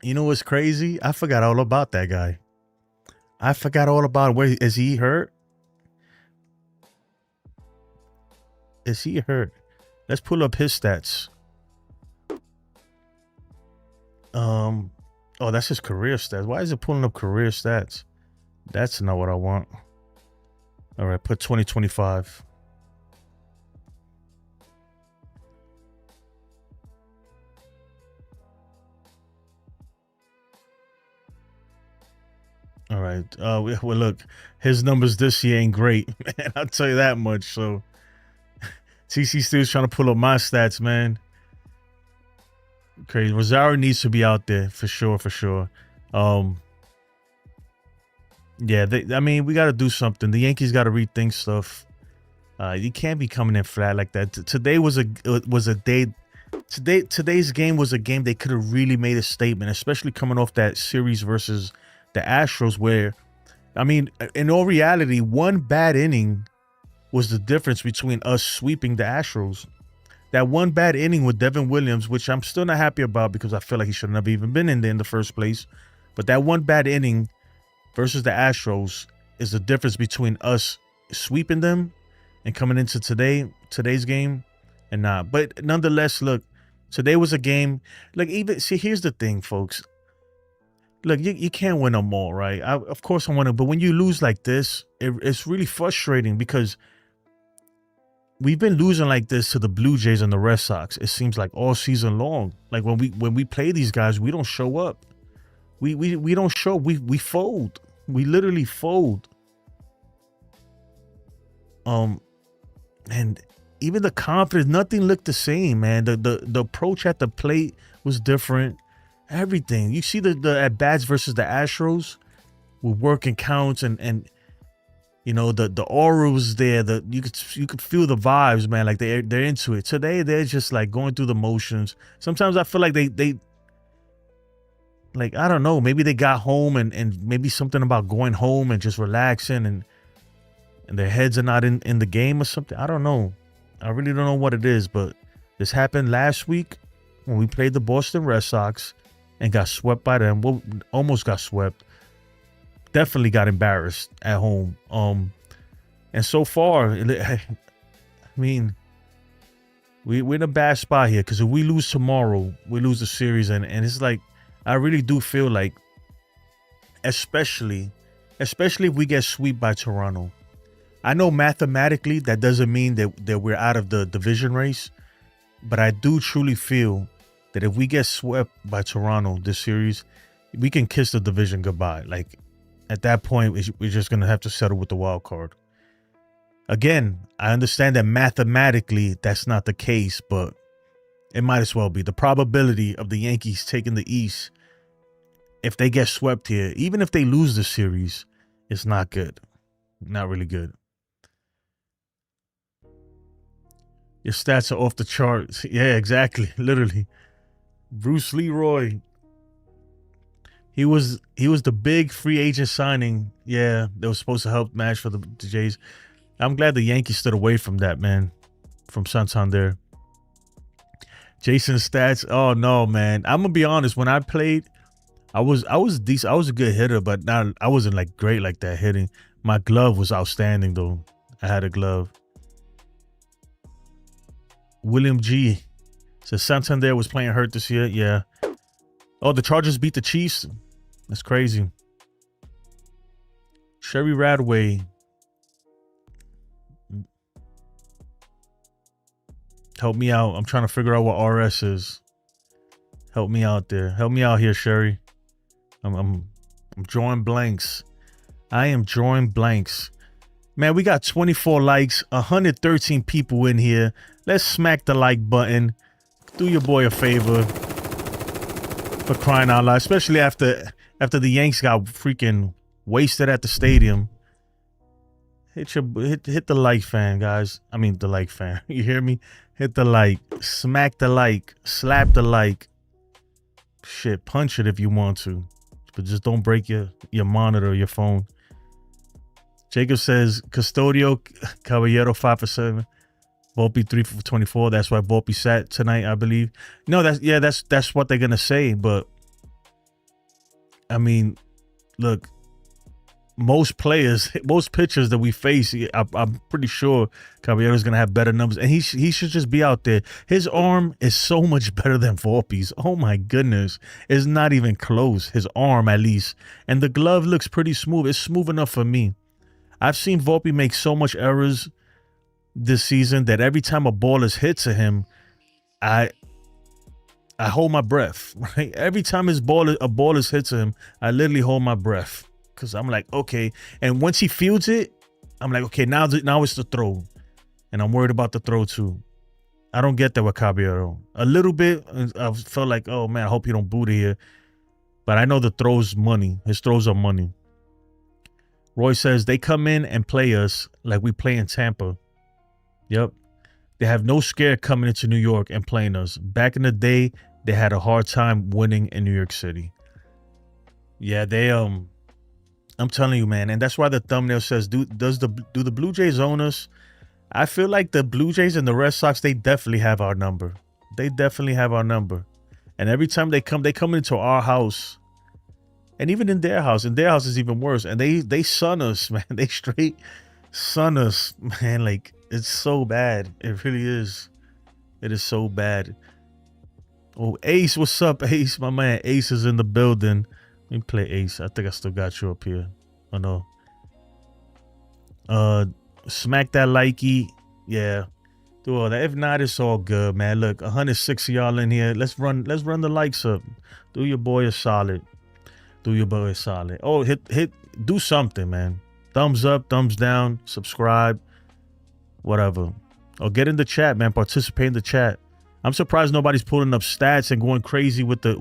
know what's crazy? I forgot all about that guy. I forgot all about where is he hurt? Is he hurt? Let's pull up his stats. Oh, that's his career stats. Why is it pulling up career stats? That's not what I want. All right, put 2025. All right. Well, look, his numbers this year ain't great, man. I'll tell you that much. So, TC Steele's trying to pull up my stats, man. Crazy. Rosario needs to be out there for sure. Yeah. I mean, we got to do something. The Yankees got to rethink stuff. You can't be coming in flat like that. Today was a day. Today's game was a game they could have really made a statement, especially coming off that series versus the Astros, where, I mean, in all reality, one bad inning was the difference between us sweeping the Astros. That one bad inning with Devin Williams, which I'm still not happy about because I feel like he should have even been in there in the first place. But that one bad inning versus the Astros is the difference between us sweeping them and coming into today's game, and not. But nonetheless, look, today was a game. Like, even see, here's the thing, folks. Look, you can't win them all, right? Of course I want to, but when you lose like this, it's really frustrating because we've been losing like this to the Blue Jays and the Red Sox. It seems like all season long. Like when we play these guys, we don't show up. We don't show. We fold. We literally fold. And even the confidence, nothing looked the same, man. The approach at the plate was different. Everything. You see the at bats versus the Astros with working counts and you know the aura was there. You could feel the vibes, man. Like they're into it. Today they're just like going through the motions. Sometimes I feel like they like, I don't know, maybe they got home and maybe something about going home and just relaxing and their heads are not in the game or something. I don't know. I really don't know what it is, but this happened last week when we played the Boston Red Sox and got swept by them. Well, almost got swept. Definitely got embarrassed at home. And so far, I mean, we're in a bad spot here because if we lose tomorrow, we lose the series. And it's like, I really do feel like, especially if we get swept by Toronto. I know mathematically that doesn't mean that we're out of the division race, but I do truly feel that if we get swept by Toronto this series, we can kiss the division goodbye. Like, at that point, we're just going to have to settle with the wild card. Again, I understand that mathematically that's not the case, but it might as well be. The probability of the Yankees taking the East, if they get swept here, even if they lose the series, it's not good. Not really good. Your stats are off the charts. Yeah, exactly. Literally. Bruce Leroy. He was the big free agent signing. Yeah, that was supposed to help match for the Jays. I'm glad the Yankees stood away from that, man. From Santander. Jason's stats. Oh no, man. I'm gonna be honest. When I played, I was decent. I was a good hitter, but I wasn't like great like that hitting. My glove was outstanding though. I had a glove. William G says Santander was playing hurt this year. Yeah. Oh, the Chargers beat the Chiefs. That's crazy. Sherry Radway. Help me out. I'm trying to figure out what RS is. Help me out there. Help me out here, Sherry. I'm drawing blanks. I am drawing blanks. Man, we got 24 likes, 113 people in here. Let's smack the like button. Do your boy a favor. For crying out loud. Especially after the Yanks got freaking wasted at the stadium. Hit the like fan, guys. I mean the like fan. You hear me? Hit the like. Smack the like. Slap the like. Shit, punch it if you want to. But just don't break your monitor or your phone. Jacob says Custodio Caballero 5 for 7. Volpe 3 for 24. That's why Volpe sat tonight, I believe. No, that's what they're gonna say. But I mean, look, most pitchers that we face, I'm pretty sure Caballero's gonna have better numbers, and he should just be out there. His arm is so much better than Volpe's. Oh my goodness, it's not even close. His arm, at least, and the glove looks pretty smooth. It's smooth enough for me. I've seen Volpe make so much errors this season that every time a ball is hit to him, I hold my breath. Right? Every time a ball is hit to him, I literally hold my breath because I'm like, okay. And once he fields it, I'm like, okay, now it's the throw, and I'm worried about the throw too. I don't get that with Caballero. A little bit, I felt like, oh man, I hope you don't boot it here. But I know the throw's money. His throws are money. Roy says they come in and play us like we play in Tampa. Yep. They have no scare coming into New York and playing us. Back in the day, they had a hard time winning in New York City. Yeah, they I'm telling you, man, and that's why the thumbnail says, do the Blue Jays own us? I feel like the Blue Jays and the Red Sox, they definitely have our number. They definitely have our number. And every time they come into our house. And even in their house is even worse. And they sun us, man. They straight sun us, man. Like, It's so bad. It really is. It is so bad. Oh, Ace, what's up, Ace? My man Ace is in the building. Let me play Ace. I think I still got you up here. Oh no. Smack that likey. Yeah. Do all that. If not, it's all good, man. Look, 106 of y'all in here. Let's run the likes up. Do your boy a solid. Do your boy a solid. Oh, hit do something, man. Thumbs up, thumbs down, subscribe, whatever. Or get in the chat, man. Participate in the chat. I'm surprised nobody's pulling up stats and going crazy with the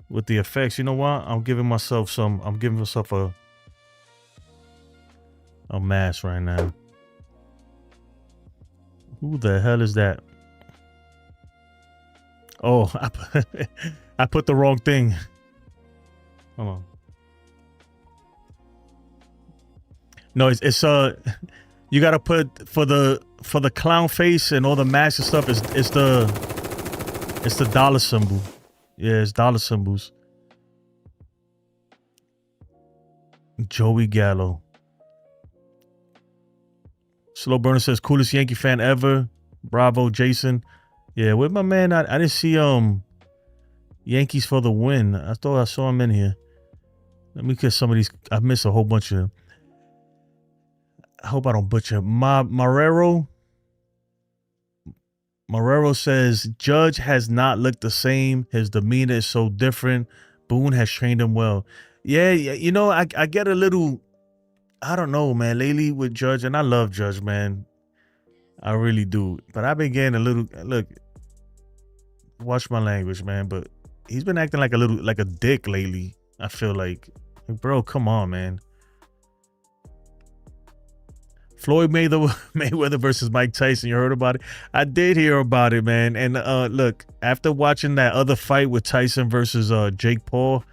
effects. You know what? I'm giving myself a mask right now. Who the hell is that? Oh, I put the wrong thing. Hold on. No, it's you gotta put for the clown face and all the masks and stuff. It's the dollar symbol. Yeah, it's dollar symbols. Joey Gallo. Slow Burner says coolest Yankee fan ever. Bravo, Jason. Yeah, with my man, I didn't see Yankees for the win. I thought I saw him in here. Let me get some of these. I missed a whole bunch of. I hope I don't butcher. Marrero says Judge has not looked the same. His demeanor is so different. Boone has trained him well. Yeah, you know, I get a little. I don't know, man. Lately with Judge, and I love Judge, man. I really do. But I've been getting a little. Look, watch my language, man. But he's been acting like a dick lately. I feel like, bro, come on, man. Floyd Mayweather versus Mike Tyson. You heard about it? I did hear about it, man. And look, after watching that other fight with Tyson versus Jake Paul,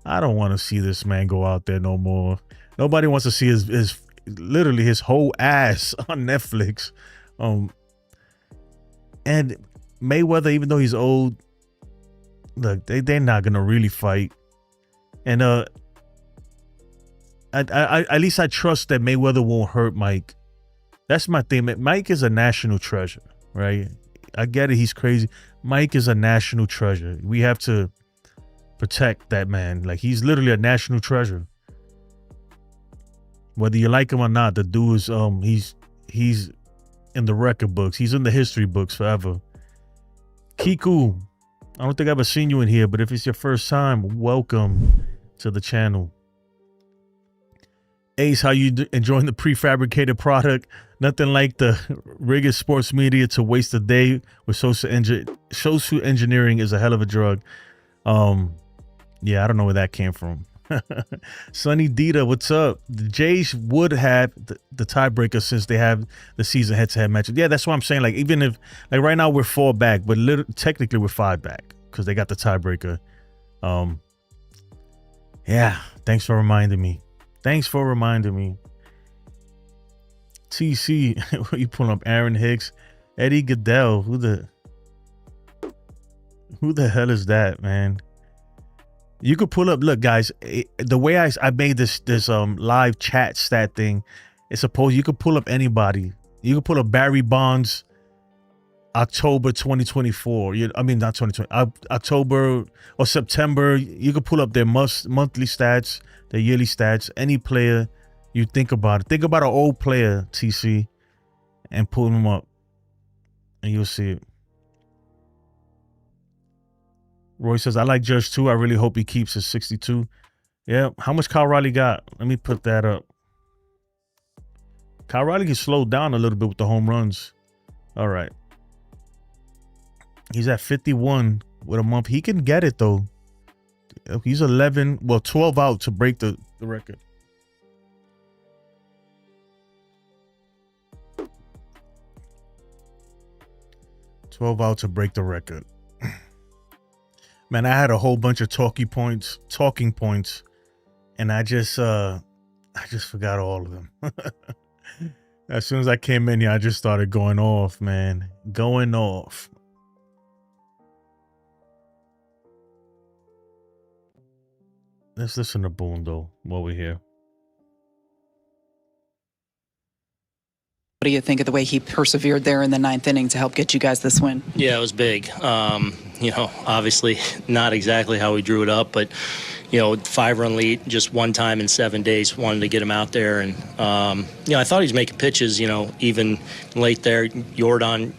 I don't want to see this man go out there no more. Nobody wants to see his literally his whole ass on Netflix. And Mayweather, even though he's old, look, they're not gonna really fight. And at least I trust that Mayweather won't hurt Mike. That's my thing. Mike is a national treasure, right? I get it. He's crazy. Mike is a national treasure. We have to protect that man. Like, he's literally a national treasure. Whether you like him or not, the dude is he's in the record books. He's in the history books forever. Kiku, I don't think I've ever seen you in here, but if it's your first time, welcome to the channel. Ace, how you enjoying the prefabricated product? Nothing like the rigged sports media to waste a day with social engineering is a hell of a drug. Yeah, I don't know where that came from. Sonny Dita, what's up? The Jays would have the tiebreaker since they have the season head-to-head matchup. Yeah, that's what I'm saying. Like, even if, like, right now we're 4 back, but technically we're 5 back because they got the tiebreaker. Yeah, thanks for reminding me. TC, you pulling up Aaron Hicks, Eddie Goodell. Who the hell is that, man? You could pull up. Look, guys, the way I made this live chat stat thing, it's supposed you could pull up anybody. You could pull up Barry Bonds, October 2024. I mean, not 2020, October or September. You could pull up their monthly stats, their yearly stats. Any player you think about it. Think about an old player, TC, and pull them up, and you'll see it. Roy says, I like Judge too. I really hope he keeps his 62. Yeah. How much Kyle Riley got? Let me put that up. Kyle Riley can slow down a little bit with the home runs. All right. He's at 51 with a month. He can get it, though. He's 12 out to break the record. Man, I had a whole bunch of talking points, and I just forgot all of them. As soon as I came in here, I just started going off, man. Going off. Let's listen to Boone, though, while we're here. What do you think of the way he persevered there in the 9th inning to help get you guys this win? Yeah, it was big. Obviously not exactly how we drew it up, but 5-run lead just one time in 7 days. Wanted to get him out there, and I thought he was making pitches. Even late there, Jordan,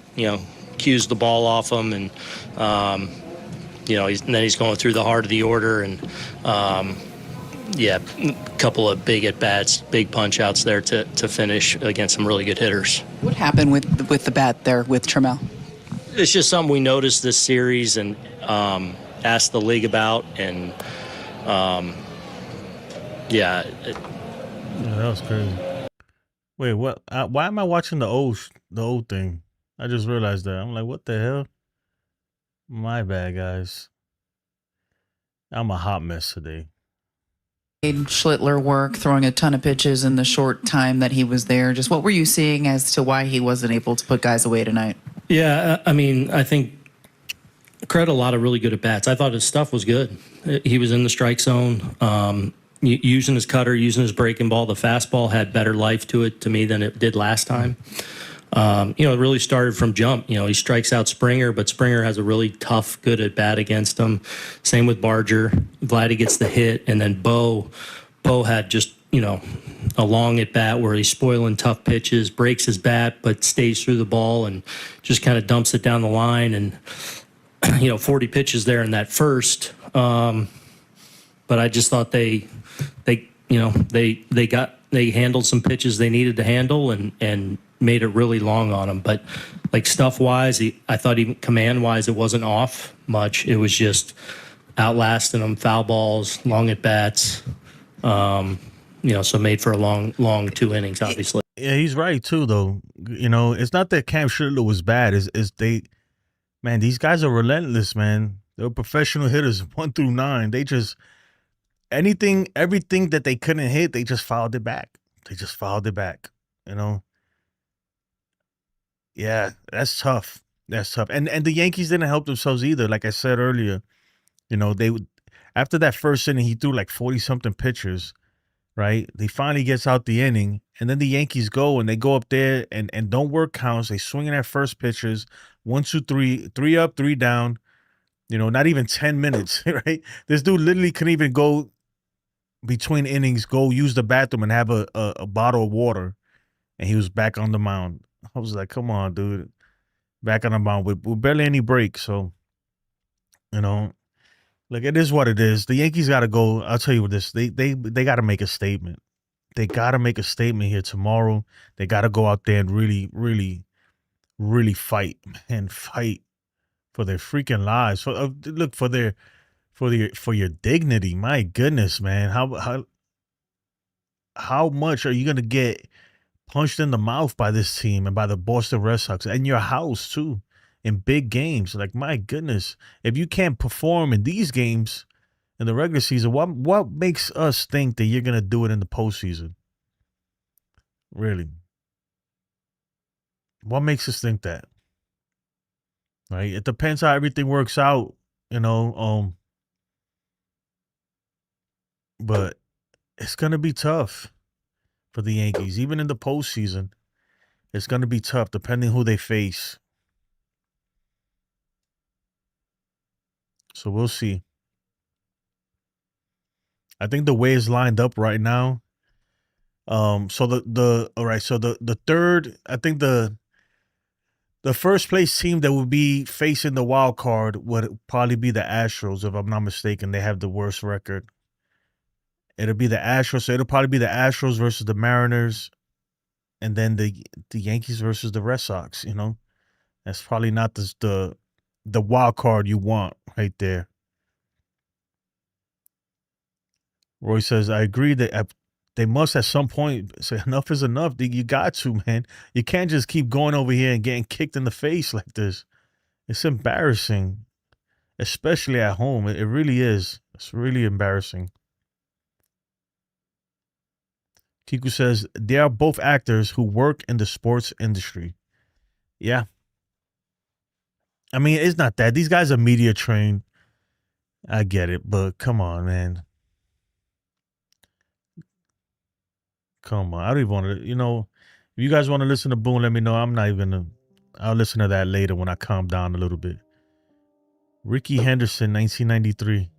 cues the ball off him, and then he's going through the heart of the order, and a couple of big at bats, big punch outs there to finish against some really good hitters. What happened with the bat there with Trammell? It's just something we noticed this series and asked the league about, and Yeah, that was crazy. Wait, what? Why am I watching the old thing? I just realized that. I'm like, what the hell? My bad, guys. I'm a hot mess today. Schlittler work, throwing a ton of pitches in the short time that he was there. Just what were you seeing as to why he wasn't able to put guys away tonight? Yeah, I think credit a lot of really good at bats. I thought his stuff was good. He was in the strike zone, using his cutter, using his breaking ball. The fastball had better life to it to me than it did last time. It really started from jump. He strikes out Springer, but Springer has a really tough, good at bat against him. Same with Barger. Vladdy gets the hit, and then Bo had just a long at bat where he's spoiling tough pitches, breaks his bat, but stays through the ball and just kind of dumps it down the line. And 40 pitches there in that first. But I just thought they handled some pitches they needed to handle and made it really long on him. But like stuff wise, I thought even command wise, it wasn't off much. It was just outlasting them, foul balls, long at bats. So made for a long 2 innings, obviously. Yeah, he's right too, though. It's not that Cam Schlittler was bad. Man, these guys are relentless, man. They're professional hitters, 1 through 9. They just everything that they couldn't hit, they just fouled it back. Yeah, that's tough. And the Yankees didn't help themselves either. Like I said earlier, they would, after that first inning, he threw like 40-something pitchers, right? He finally gets out the inning, and then the Yankees go up there and don't work counts. They swing in at first pitches, 1, 2, 3, 3 up, 3 down. Not even 10 minutes, right? This dude literally couldn't even go between innings, go use the bathroom and have a bottle of water, and he was back on the mound. I was like, come on, dude. Back on the mound with barely any break. So, like, it is what it is. The Yankees got to go. I'll tell you what this. They got to make a statement. They got to make a statement here tomorrow. They got to go out there and really, really, really fight, man. Fight for their freaking lives. For your dignity. My goodness, man. How much are you gonna get punched in the mouth by this team and by the Boston Red Sox and your house too in big games? Like, my goodness, if you can't perform in these games in the regular season, what makes us think that you're gonna do it in the postseason? Really, what makes us think that? Right? It depends how everything works out, but it's gonna be tough for the Yankees, even in the postseason. It's gonna be tough depending who they face. So we'll see. I think the way it's lined up right now. So the third, I think the first place team that would be facing the wild card would probably be the Astros, if I'm not mistaken. They have the worst record. It'll be the Astros. So it'll probably be the Astros versus the Mariners, and then the Yankees versus the Red Sox. That's probably not the wild card you want right there. Roy says, I agree that they must at some point say enough is enough. You got to, man. You can't just keep going over here and getting kicked in the face like this. It's embarrassing, especially at home. It really is. It's really embarrassing. Kiku says, they are both actors who work in the sports industry. Yeah. I mean, it's not that. These guys are media trained. I get it, but come on, man. Come on. I don't even want to, If you guys want to listen to Boone, let me know. I'm not even gonna. I'll listen to that later when I calm down a little bit. Ricky Henderson, 1993.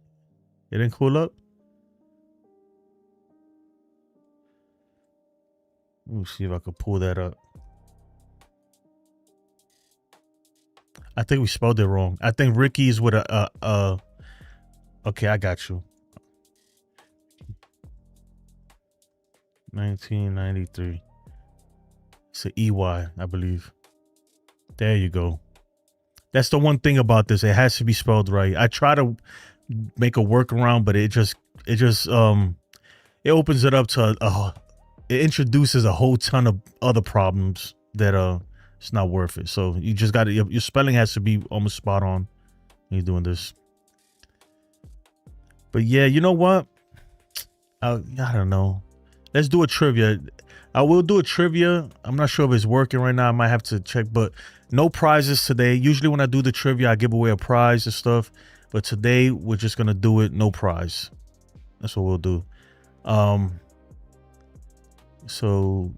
It didn't cool up? Let me see if I can pull that up. I think we spelled it wrong. I think Ricky is with a okay, I got you. 1993. It's an EY, I believe. There you go. That's the one thing about this. It has to be spelled right. I try to make a workaround, but it opens it up to it introduces a whole ton of other problems that it's not worth it. So you just got to, your spelling has to be almost spot on when you're doing this. But yeah, you know what? I don't know. Let's do a trivia. I will do a trivia. I'm not sure if it's working right now. I might have to check, but no prizes today. Usually when I do the trivia, I give away a prize and stuff. But today we're just going to do it. No prize. That's what we'll do. So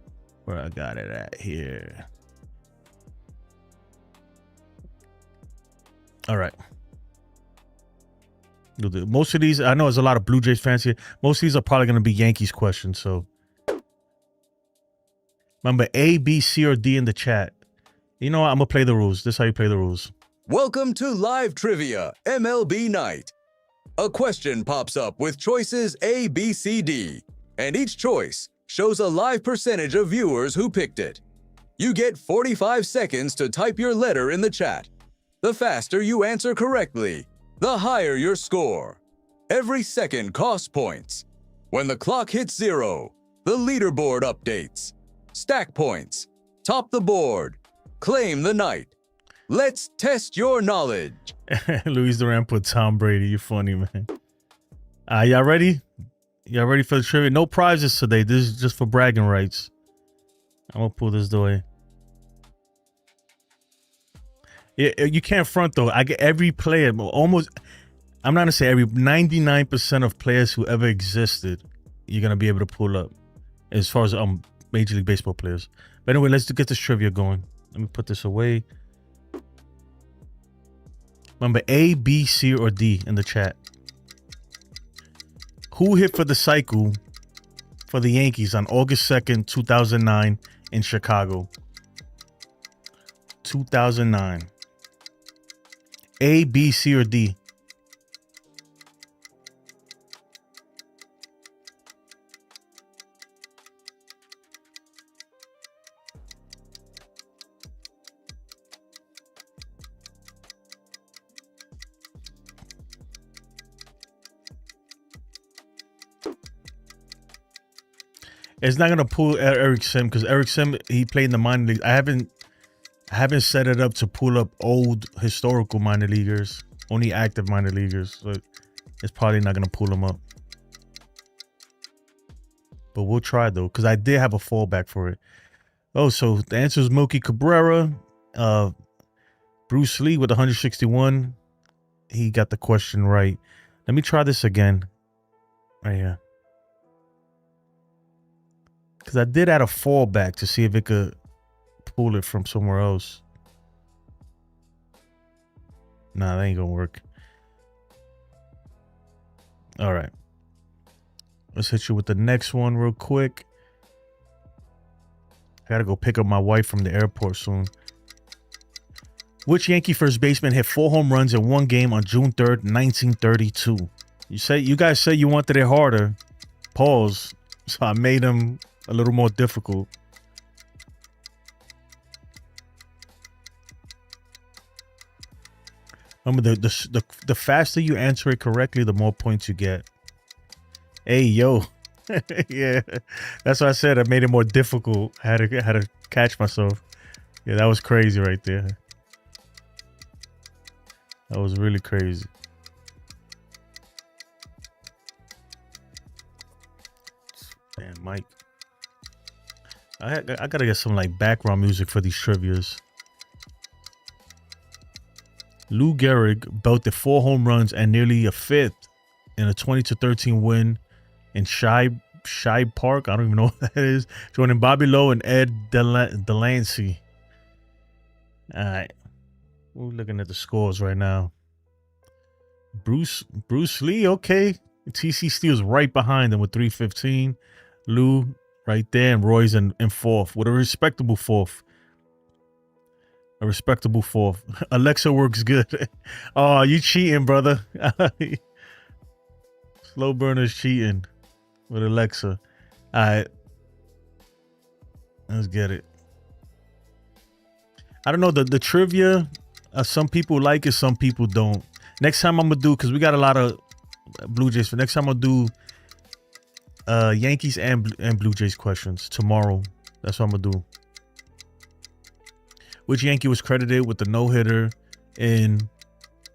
where I got it at here. All right. Most of these, I know there's a lot of Blue Jays fans here. Most of these are probably going to be Yankees questions. So remember A, B, C, or D in the chat. You know what? I'm going to play the rules. This is how you play the rules. Welcome to Live Trivia, MLB Night. A question pops up with choices A, B, C, D, and each choice shows a live percentage of viewers who picked it. You get 45 seconds to type your letter in the chat. The faster you answer correctly, the higher your score. Every second costs points. When the clock hits 0, the leaderboard updates. Stack points. Top the board. Claim the night. Let's test your knowledge. Luis Duran put Tom Brady. You're funny, man. Y'all ready? Y'all ready for the trivia? No prizes today. This is just for bragging rights. I'm going to pull this way. Yeah, you can't front, though. I get every player, almost, I'm not going to say every, 99% of players who ever existed, you're going to be able to pull up as far as Major League Baseball players. But anyway, let's get this trivia going. Let me put this away. Remember, A, B, C, or D in the chat. Who hit for the cycle for the Yankees on August 2nd, 2009 in Chicago? 2009. A, B, C, or D? It's not gonna pull Eric Sim because Eric Sim, he played in the minor league. I haven't set it up to pull up old historical minor leaguers, only active minor leaguers. So it's probably not gonna pull them up. But we'll try though, because I did have a fallback for it. Oh, so the answer is Milky Cabrera. Bruce Lee with 161. He got the question right. Let me try this again. Right here. Because I did add a fallback to see if it could pull it from somewhere else. Nah, that ain't gonna work. All right. Let's hit you with the next one real quick. I gotta go pick up my wife from the airport soon. Which Yankee first baseman hit 4 home runs in one game on June 3rd, 1932? You guys say you wanted it harder. Pause. So I made him a little more difficult. Remember, the faster you answer it correctly, the more points you get. Hey, yo. Yeah, that's what I said. I made it more difficult. I had to catch myself. Yeah, that was crazy right there. That was really crazy. Damn, Mike. I gotta get some like background music for these trivias. Lou Gehrig belted 4 home runs and nearly a 5th in a 20-13 win in Shai Shibe Park. I don't even know what that is. Joining Bobby Lowe and Ed Delancey. All right. We're looking at the scores right now. Bruce Lee, okay. TC Steele's right behind him with 315. Lou right there, and Roy's in fourth with a respectable fourth. Alexa works good. Oh, you cheating, brother. Slow burner's cheating with Alexa. All right. Let's get it. I don't know. The trivia, some people like it, some people don't. Next time I'm going to do, because we got a lot of Blue Jays. For next time I'll do Yankees and Blue Jays questions tomorrow. That's what I'm going to do. Which Yankee was credited with the no-hitter in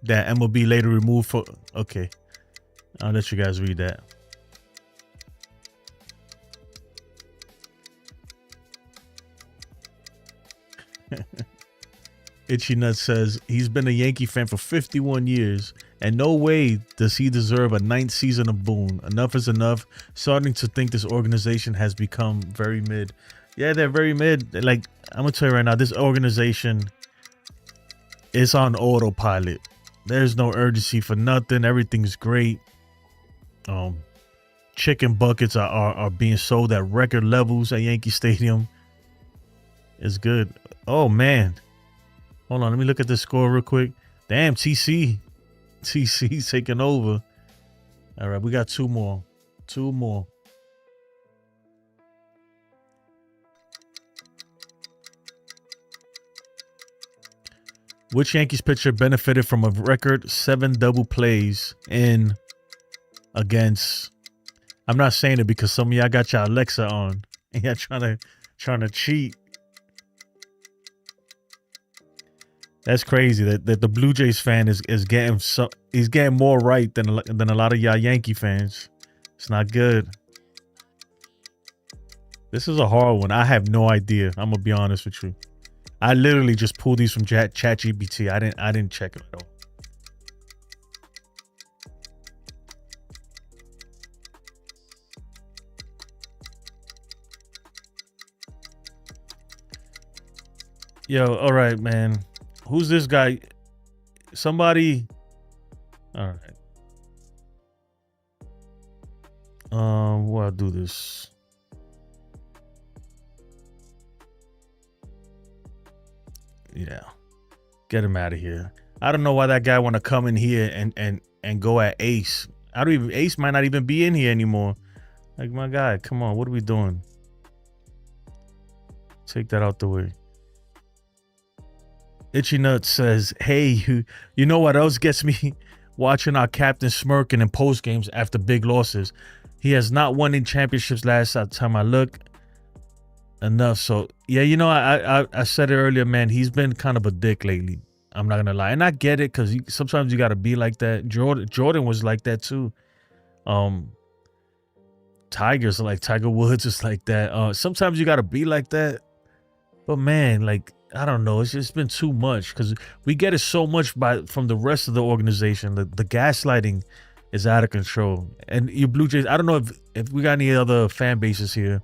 that MLB later removed for... Okay. I'll let you guys read that. Itchy Nut says he's been a Yankee fan for 51 years, and no way does he deserve a 9th season of Boone. Enough is enough. Starting to think this organization has become very mid. Yeah, they're very mid. Like, I'm gonna tell you right now, this organization is on autopilot. There's no urgency for nothing. Everything's great. Chicken buckets are being sold at record levels at Yankee Stadium. It's good. Oh man, hold on. Let me look at the score real quick. Damn, TC's taking over. All right, we got two more. Which Yankees pitcher benefited from a record 7 double plays in against? I'm not saying it because some of y'all got your Alexa on and y'all trying to cheat. That's crazy that the Blue Jays fan is getting he's getting more right than a lot of y'all Yankee fans. It's not good. This is a hard one. I have no idea. I'm gonna be honest with you. I literally just pulled these from ChatGPT. I didn't check it at all. Yo, all right, man. Who's this guy? Somebody. All right. Well, I'll do this. Yeah. Get him out of here. I don't know why that guy want to come in here and go at Ace. Ace might not even be in here anymore. Like, my guy, come on. What are we doing? Take that out the way. Itchy Nut says, hey, you know what else gets me? Watching our captain smirking in post games after big losses. He has not won any championships last time I look. Enough. So, yeah, you know, I said it earlier, man. He's been kind of a dick lately. I'm not going to lie. And I get it because sometimes you got to be like that. Jordan was like that too. Tigers are like Tiger Woods is like that. Sometimes you got to be like that. But, man, like, I don't know. It's just been too much because we get it so much from the rest of the organization. The gaslighting is out of control. And your Blue Jays, I don't know if we got any other fan bases here.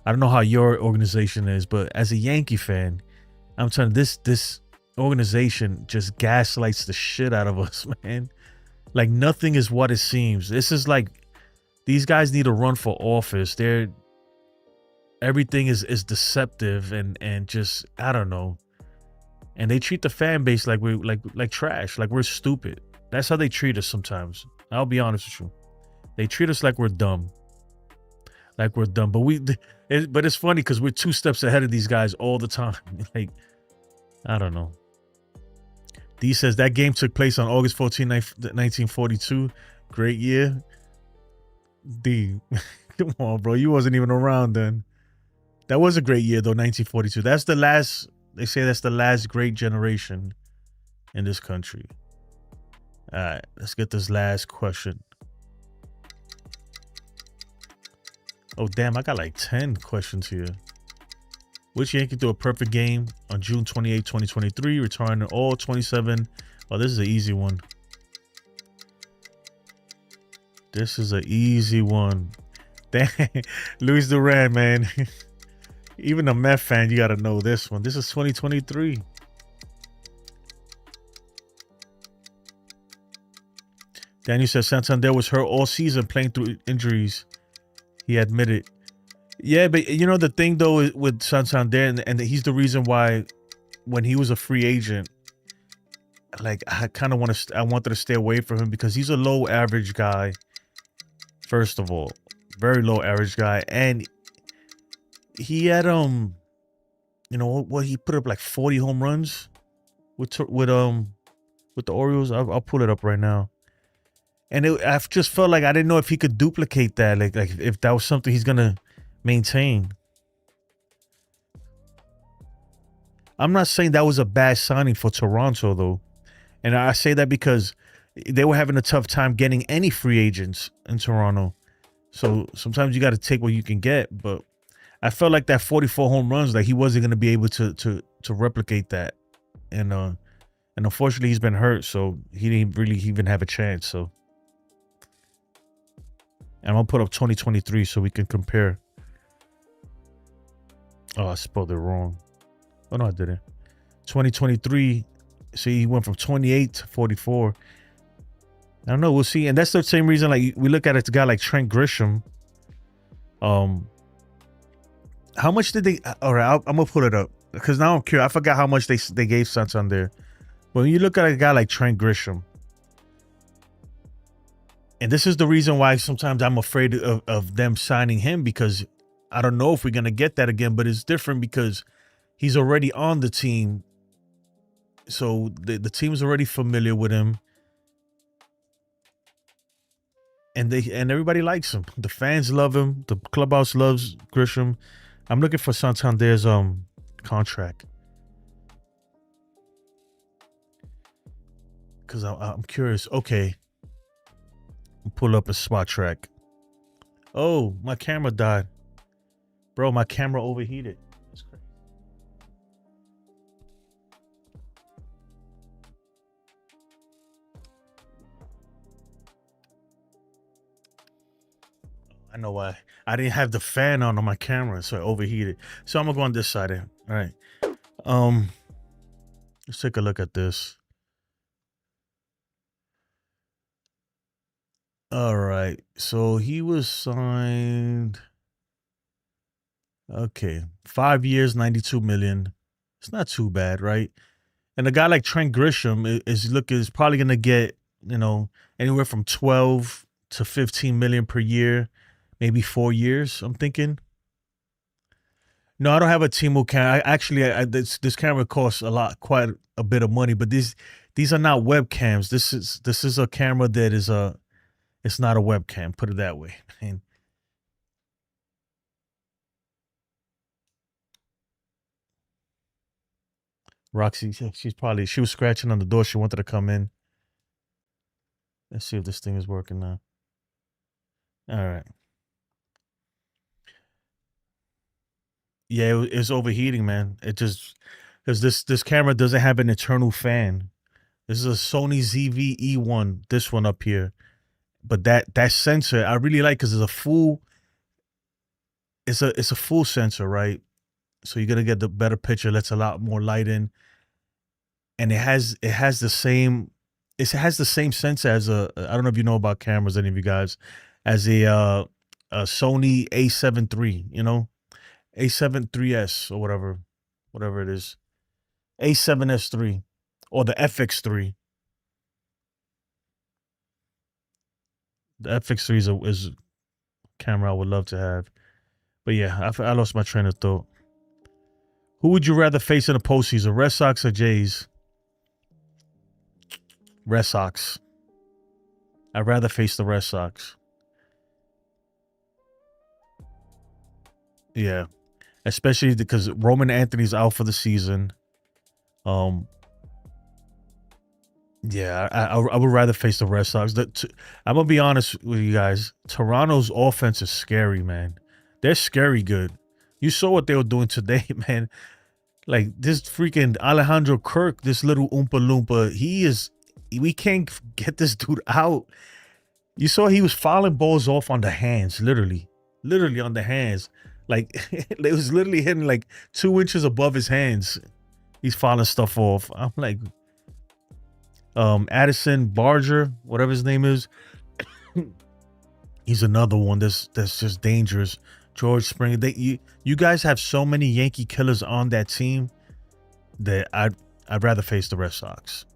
I don't know how your organization is, but as a Yankee fan, I'm telling you, this organization just gaslights the shit out of us, man. Like nothing is what it seems. This is like these guys need to run for office. Everything is deceptive and just I don't know. And they treat the fan base like we're like trash, like we're stupid. That's how they treat us sometimes. I'll be honest with you. They treat us like we're dumb. But but it's funny because we're 2 steps ahead of these guys all the time. Like, I don't know. D says that game took place on August 14, 1942. Great year. D, come on, bro. You wasn't even around then. That was a great year, though, 1942. That's the last, they say that's the last great generation in this country. All right, let's get this last question. Oh, damn, I got like 10 questions here. Which Yankee threw a perfect game on June 28, 2023, retiring all 27? Oh, this is an easy one. Luis Duran, man. Even a Met fan, you got to know this one. This is 2023. Daniel says Santander was hurt all season playing through injuries. He admitted. Yeah, but you know the thing though with Santander, and he's the reason why when he was a free agent, like I kind of wanted to stay away from him because he's a low average guy. First of all, very low average guy, and he had you know what, he put up like 40 home runs with the Orioles. I'll pull it up right now. And I just felt like I didn't know if he could duplicate that, like if that was something he's gonna maintain. I'm not saying that was a bad signing for Toronto though, and I say that because they were having a tough time getting any free agents in Toronto. So sometimes you got to take what you can get. But I felt like that 44 home runs, like he wasn't gonna be able to replicate that, and unfortunately he's been hurt, so he didn't really even have a chance. So. And I'm gonna put up 2023 so we can compare. Oh, I spelled it wrong. Oh no, I didn't. 2023. See, he went from 28 to 44. I don't know. We'll see. And that's the same reason. Like we look at a guy like Trent Grisham. How much did they? All right, I'm gonna put it up because now I'm curious. I forgot how much they gave Santander. But when you look at a guy like Trent Grisham. And this is the reason why sometimes I'm afraid of them signing him, because I don't know if we're going to get that again, but it's different because he's already on the team. So the team's already familiar with him. And everybody likes him. The fans love him. The clubhouse loves Grisham. I'm looking for Santander's contract. Because I'm curious. Okay. Pull up a spot track. Oh, my camera died. Bro, my camera overheated. That's crazy. I know why. I didn't have the fan on my camera, so it overheated. So I'm gonna go on this side here. All right. Let's take a look at this. All right, so he was signed. Okay, 5 years, 92 million. It's not too bad, right? And a guy like Trent Grisham is probably gonna get, you know, anywhere from 12 to 15 million per year, maybe 4 years. I'm thinking. No, I don't have a Temu camera. This camera costs quite a bit of money, but these are not webcams. This is a camera that is It's not a webcam, put it that way. And Roxy, she was scratching on the door. She wanted to come in. Let's see if this thing is working now. All right. Yeah, it's overheating, man. It just, because this camera doesn't have an internal fan. This is a Sony ZV-E1, this one up here. But that sensor I really like because it's a full sensor, right? So you're gonna get the better picture. Lets a lot more light in, and it has the same sensor as I don't know if you know about cameras, any of you guys, as a Sony A7 III, you know, A7 IIIS or whatever it is, A7S III or the FX3. The FX3 is a camera I would love to have. But yeah, I lost my train of thought. Who would you rather face in the postseason, Red Sox or Jays? Red Sox. I'd rather face the Red Sox. Yeah. Especially because Roman Anthony's out for the season. Yeah, I would rather face the Red Sox. I'm going to be honest with you guys. Toronto's offense is scary, man. They're scary good. You saw what they were doing today, man. Like, this freaking Alejandro Kirk, this little Oompa Loompa, we can't get this dude out. You saw he was fouling balls off on the hands, literally. literally on the hands. Like it was literally hitting like 2 inches above his hands. He's fouling stuff off. I'm like, Addison Barger, whatever his name is. He's another one that's just dangerous. George Springer. You guys have so many Yankee killers on that team that I'd rather face the Red Sox.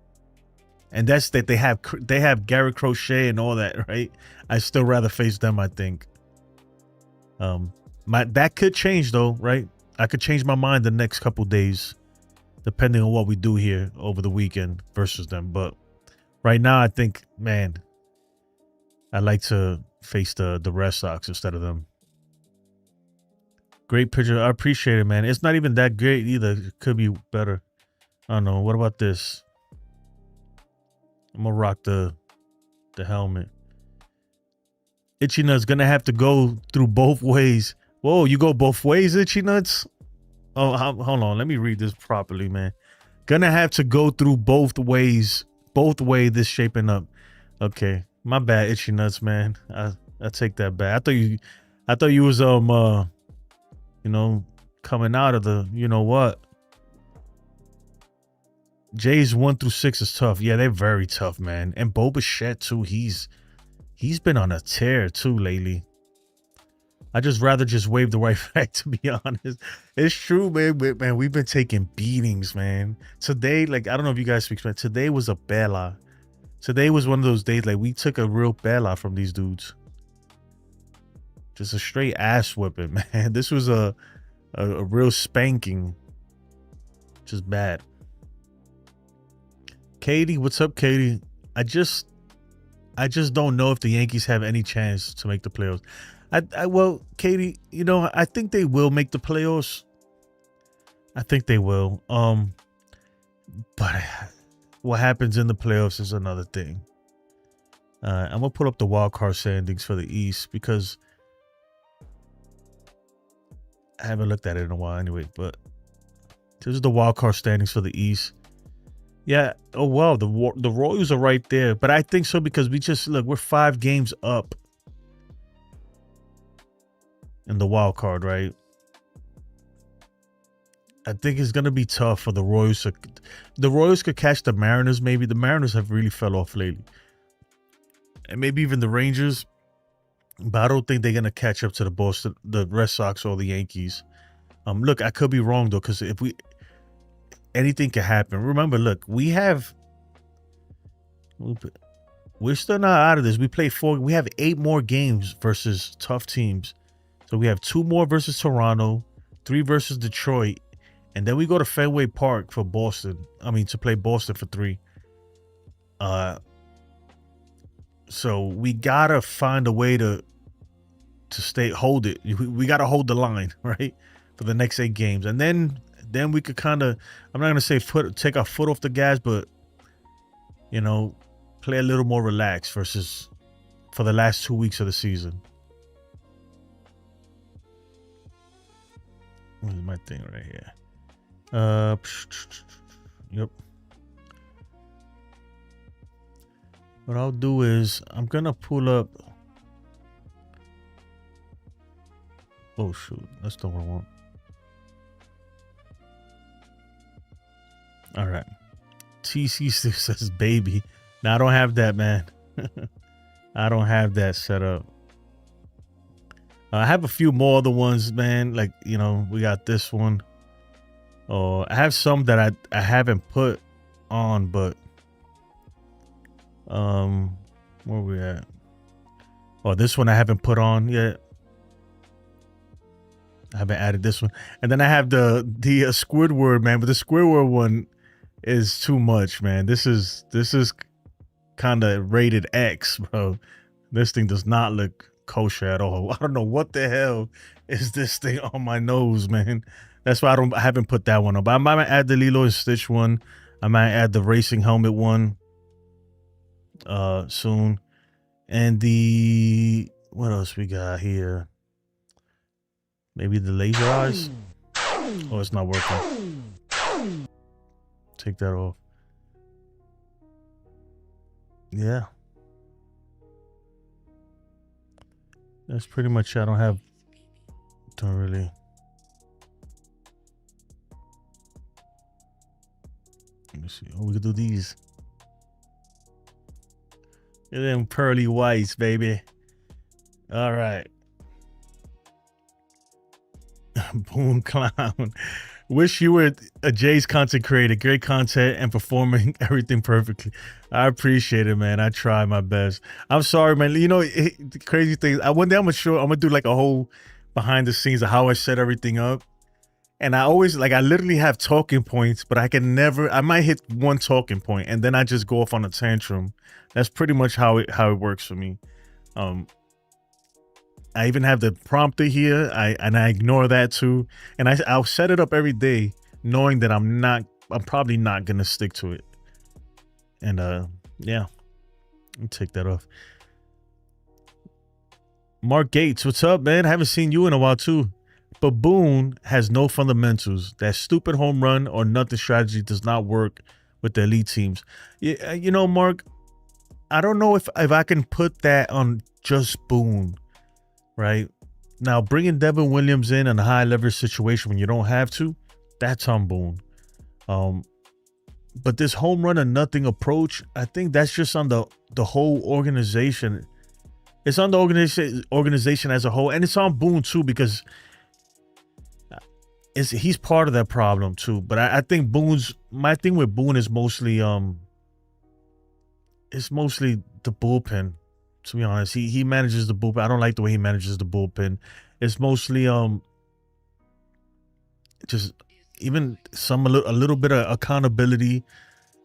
And that's that they have Garrett Crochet and all that, right? I still rather face them, I think. That could change though, right? I could change my mind the next couple days, depending on what we do here over the weekend versus them. But right now, I think, man, I'd like to face the Red Sox instead of them. Great picture. I appreciate it, man. It's not even that great either. It could be better. I don't know. What about this? I'm gonna rock the helmet. Itchy Nuts gonna have to go through both ways. Whoa, you go both ways, Itchy Nuts? Oh, hold on. Let me read this properly, man. Gonna have to go through both ways. Both ways this shaping up. Okay. My bad, Itchy Nuts, man. I take that back. I thought you was coming out of the what. Jays 1 through 6 is tough. Yeah, they're very tough, man. And Bo Bichette too. He's been on a tear too lately. I just rather just wave the right back, to be honest. It's true, man. But, man, we've been taking beatings, man. Today, like, I don't know if you guys speak Spanish. Today was a bela. Today was one of those days, like, we took a real bela from these dudes. Just a straight ass whipping, man. This was a real spanking. Just bad. Katie, what's up, Katie? I just don't know if the Yankees have any chance to make the playoffs. Well, Katie, I think they will make the playoffs. I think they will. But what happens in the playoffs is another thing. I'm gonna put up the wild card standings for the East because I haven't looked at it in a while anyway. But this is the wild card standings for the East. Yeah. Oh wow, the Royals are right there, but I think so because we're 5 games up in the wild card, right? I think it's gonna be tough for the Royals. The Royals could catch the Mariners. Maybe the Mariners have really fell off lately, and maybe even the Rangers. But I don't think they're gonna catch up to the Red Sox or the Yankees. Look, I could be wrong though, because anything can happen. Remember, look, we're still not out of this. We have 8 more games versus tough teams. So we have 2 more versus Toronto, 3 versus Detroit, and then we go to Fenway Park for Boston. To play Boston for 3. So we gotta find a way to hold it. We gotta hold the line, right, for the next 8 games, and then we could kind of, I'm not gonna say take our foot off the gas, but play a little more relaxed versus for the last 2 weeks of the season. Where's my thing right here? Yep. What I'll do is I'm gonna pull up. Oh shoot, that's the one I want. All right. TC says baby. Now I don't have that, man. I don't have that set up. I have a few more other ones, man. Like, we got this one. Oh, I have some that I haven't put on, but where we at? Oh, this one I haven't put on yet. I haven't added this one. And then I have the Squidward, man, but the Squidward one is too much, man. This is kind of rated X, bro. This thing does not look kosher at all. I don't know what the hell is this thing on my nose, man. That's why I haven't put that one on. But I might add the Lilo and Stitch one. I might add the racing helmet one soon. And what else we got here? Maybe the laser eyes. Oh, it's not working. Take that off. Yeah. That's pretty much it. I don't have Don't really. Let me see. Oh, we could do these. And then pearly whites, baby. All right. Boom clown. Wish you were a Jays content creator. Great content and performing everything perfectly. I appreciate it, man. I try my best. I'm sorry, man. You know, the crazy thing. One day I'm gonna do like a whole behind the scenes of how I set everything up. And I always I literally have talking points, but I might hit one talking point and then I just go off on a tantrum. That's pretty much how it works for me. I even have the prompter here. I ignore that too. And I'll set it up every day knowing that I'm probably not gonna stick to it. And yeah. Let me take that off. Mark Gates, what's up, man? Haven't seen you in a while too. But Boone has no fundamentals. That stupid home run or nothing strategy does not work with the elite teams. Yeah, you know, Mark, I don't know if I can put that on just Boone, right? Now, bringing Devin Williams in a high leverage situation when you don't have to, that's on Boone. But this home run or nothing approach, I think that's just on the whole organization. It's on the organization as a whole, and it's on Boone too because he's part of that problem too. But I think my thing with Boone is mostly it's mostly the bullpen. To be honest, he manages the bullpen. I don't like the way he manages the bullpen. It's mostly just even a little bit of accountability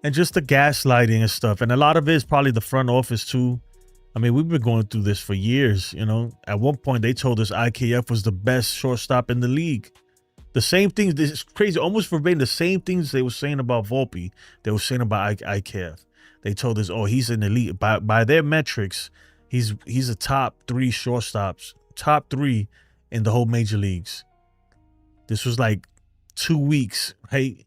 and just the gaslighting and stuff. And a lot of it is probably the front office too. I mean, we've been going through this for years, you know. At one point, they told us IKF was the best shortstop in the league. The same things, this is crazy, almost verbatim, the same things they were saying about Volpe, they were saying about IKF. They told us, oh, he's an elite. By their metrics, he's a top 3 shortstops, top 3 in the whole major leagues. This was like 2 weeks, right,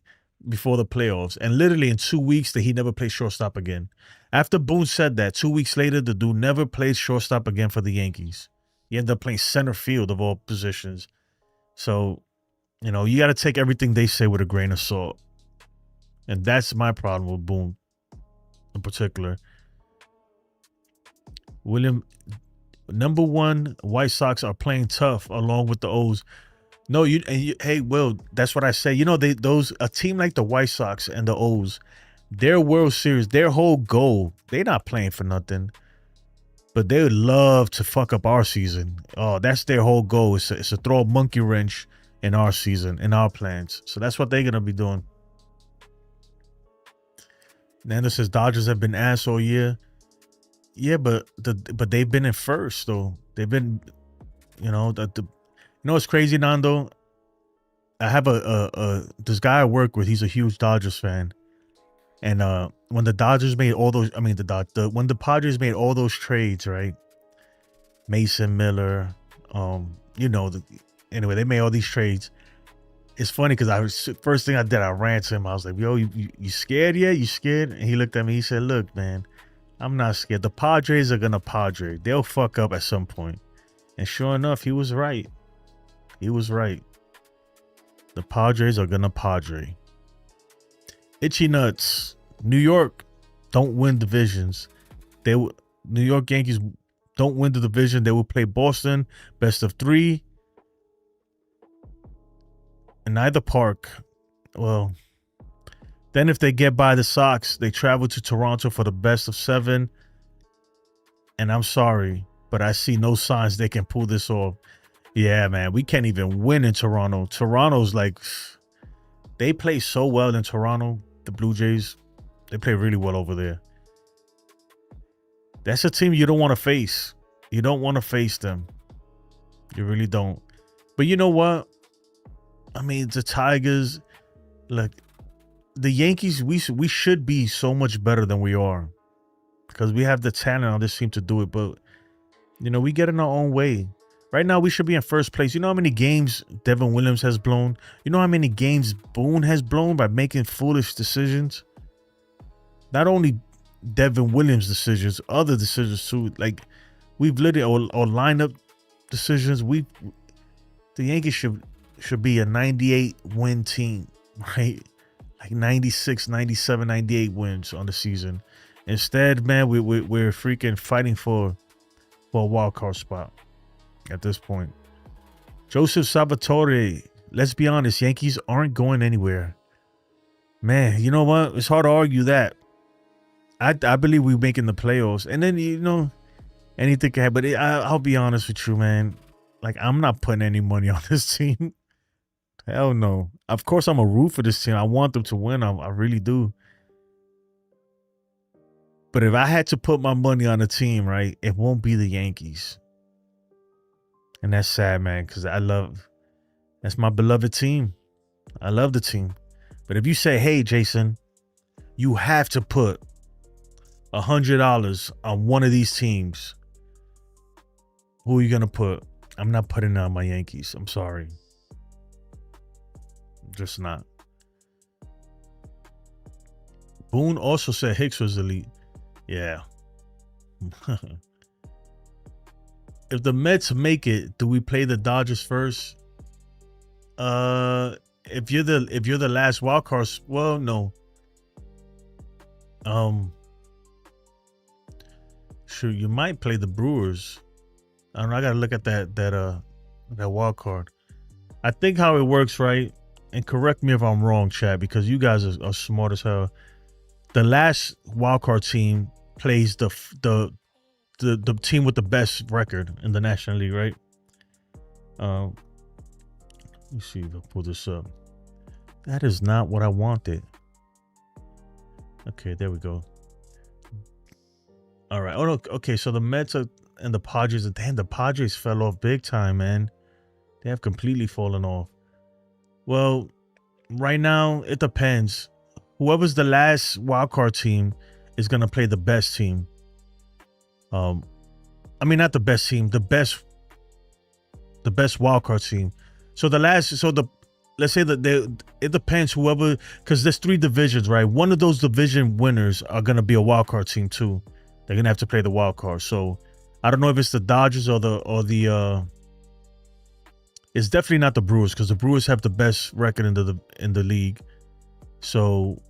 before the playoffs. And literally in 2 weeks that he never played shortstop again. After Boone said that, 2 weeks later, the dude never played shortstop again for the Yankees. He ended up playing center field of all positions. So, you know, you got to take everything they say with a grain of salt. And that's my problem with Boone in particular. William, number 1, White Sox are playing tough along with the O's. No, hey, Will, that's what I say. You know, a team like the White Sox and the O's, their World Series, their whole goal, they're not playing for nothing. But they would love to fuck up our season. Oh, that's their whole goal. It's to throw a monkey wrench in our season, in our plans. So that's what they're going to be doing. Nando says Dodgers have been ass all year. Yeah, but they've been in first though. They've been, you know, you know what's crazy, Nando? I have this guy I work with. He's a huge Dodgers fan, and when the Dodgers made all those, when the Padres made all those trades, right? Mason Miller, you know, anyway, they made all these trades. It's funny because first thing I did, I ran to him. I was like, yo, you scared yet? You scared? And he looked at me. He said, look, man, I'm not scared. The Padres are going to Padre. They'll fuck up at some point. And sure enough, he was right. He was right. The Padres are going to Padre. Itchy Nuts. New York don't win divisions. New York Yankees don't win the division. They will play Boston, best of 3. In either park. Well, then if they get by the Sox, they travel to Toronto for the best of 7. And I'm sorry, but I see no signs they can pull this off. Yeah, man, we can't even win in Toronto. Toronto's like, they play so well in Toronto, the Blue Jays. They play really well over there. That's a team you don't want to face. You don't want to face them. You really don't. But you know what? I mean, the Tigers, like the Yankees, we should be so much better than we are because we have the talent on this team to do it. But, you know, we get in our own way. Right now, we should be in first place. You know how many games Devin Williams has blown? You know how many games Boone has blown by making foolish decisions? Not only Devin Williams decisions, other decisions too. Like, we've literally, or lineup decisions, the Yankees should be a 98 win team, right? Like 96, 97, 98 wins on the season. Instead, man, we're freaking fighting for a wild card spot at this point. Joseph Salvatore, let's be honest, Yankees aren't going anywhere. Man, you know what? It's hard to argue that. I believe we're making the playoffs. And then, you know, anything can happen. But I'll be honest with you, man. Like, I'm not putting any money on this team. Hell no. Of course, I'm a root for this team. I want them to win. I really do. But if I had to put my money on a team, right, it won't be the Yankees. And that's sad, man, because that's my beloved team. I love the team. But if you say, hey, Jason, you have to put $100 on one of these teams, who are you going to put? I'm not putting it on my Yankees. I'm sorry. Just not. Boone also said Hicks was elite. Yeah. If the Mets make it, do we play the Dodgers first? If you're the last wild card, well, no. Sure, you might play the Brewers. I don't know. I gotta look at that wild card. I think how it works, right? And correct me if I'm wrong, Chad, because you guys are smart as hell. The last wild card team plays the team with the best record in the National League, right? Let me see if I pull this up. That is not what I wanted. Okay, there we go. All right. Oh no. Okay, so the Mets and the Padres. Damn, the Padres fell off big time, man. They have completely fallen off. Well, right now it depends. Whoever's the last wild card team is gonna play the best team. I mean, not the best team, the best wild card team. So let's say that it depends whoever, because there's 3 divisions, right? One of those division winners are gonna be a wild card team too. They're gonna have to play the wild card. So I don't know if it's the Dodgers or the it's definitely not the Brewers, because the Brewers have the best record in the league. So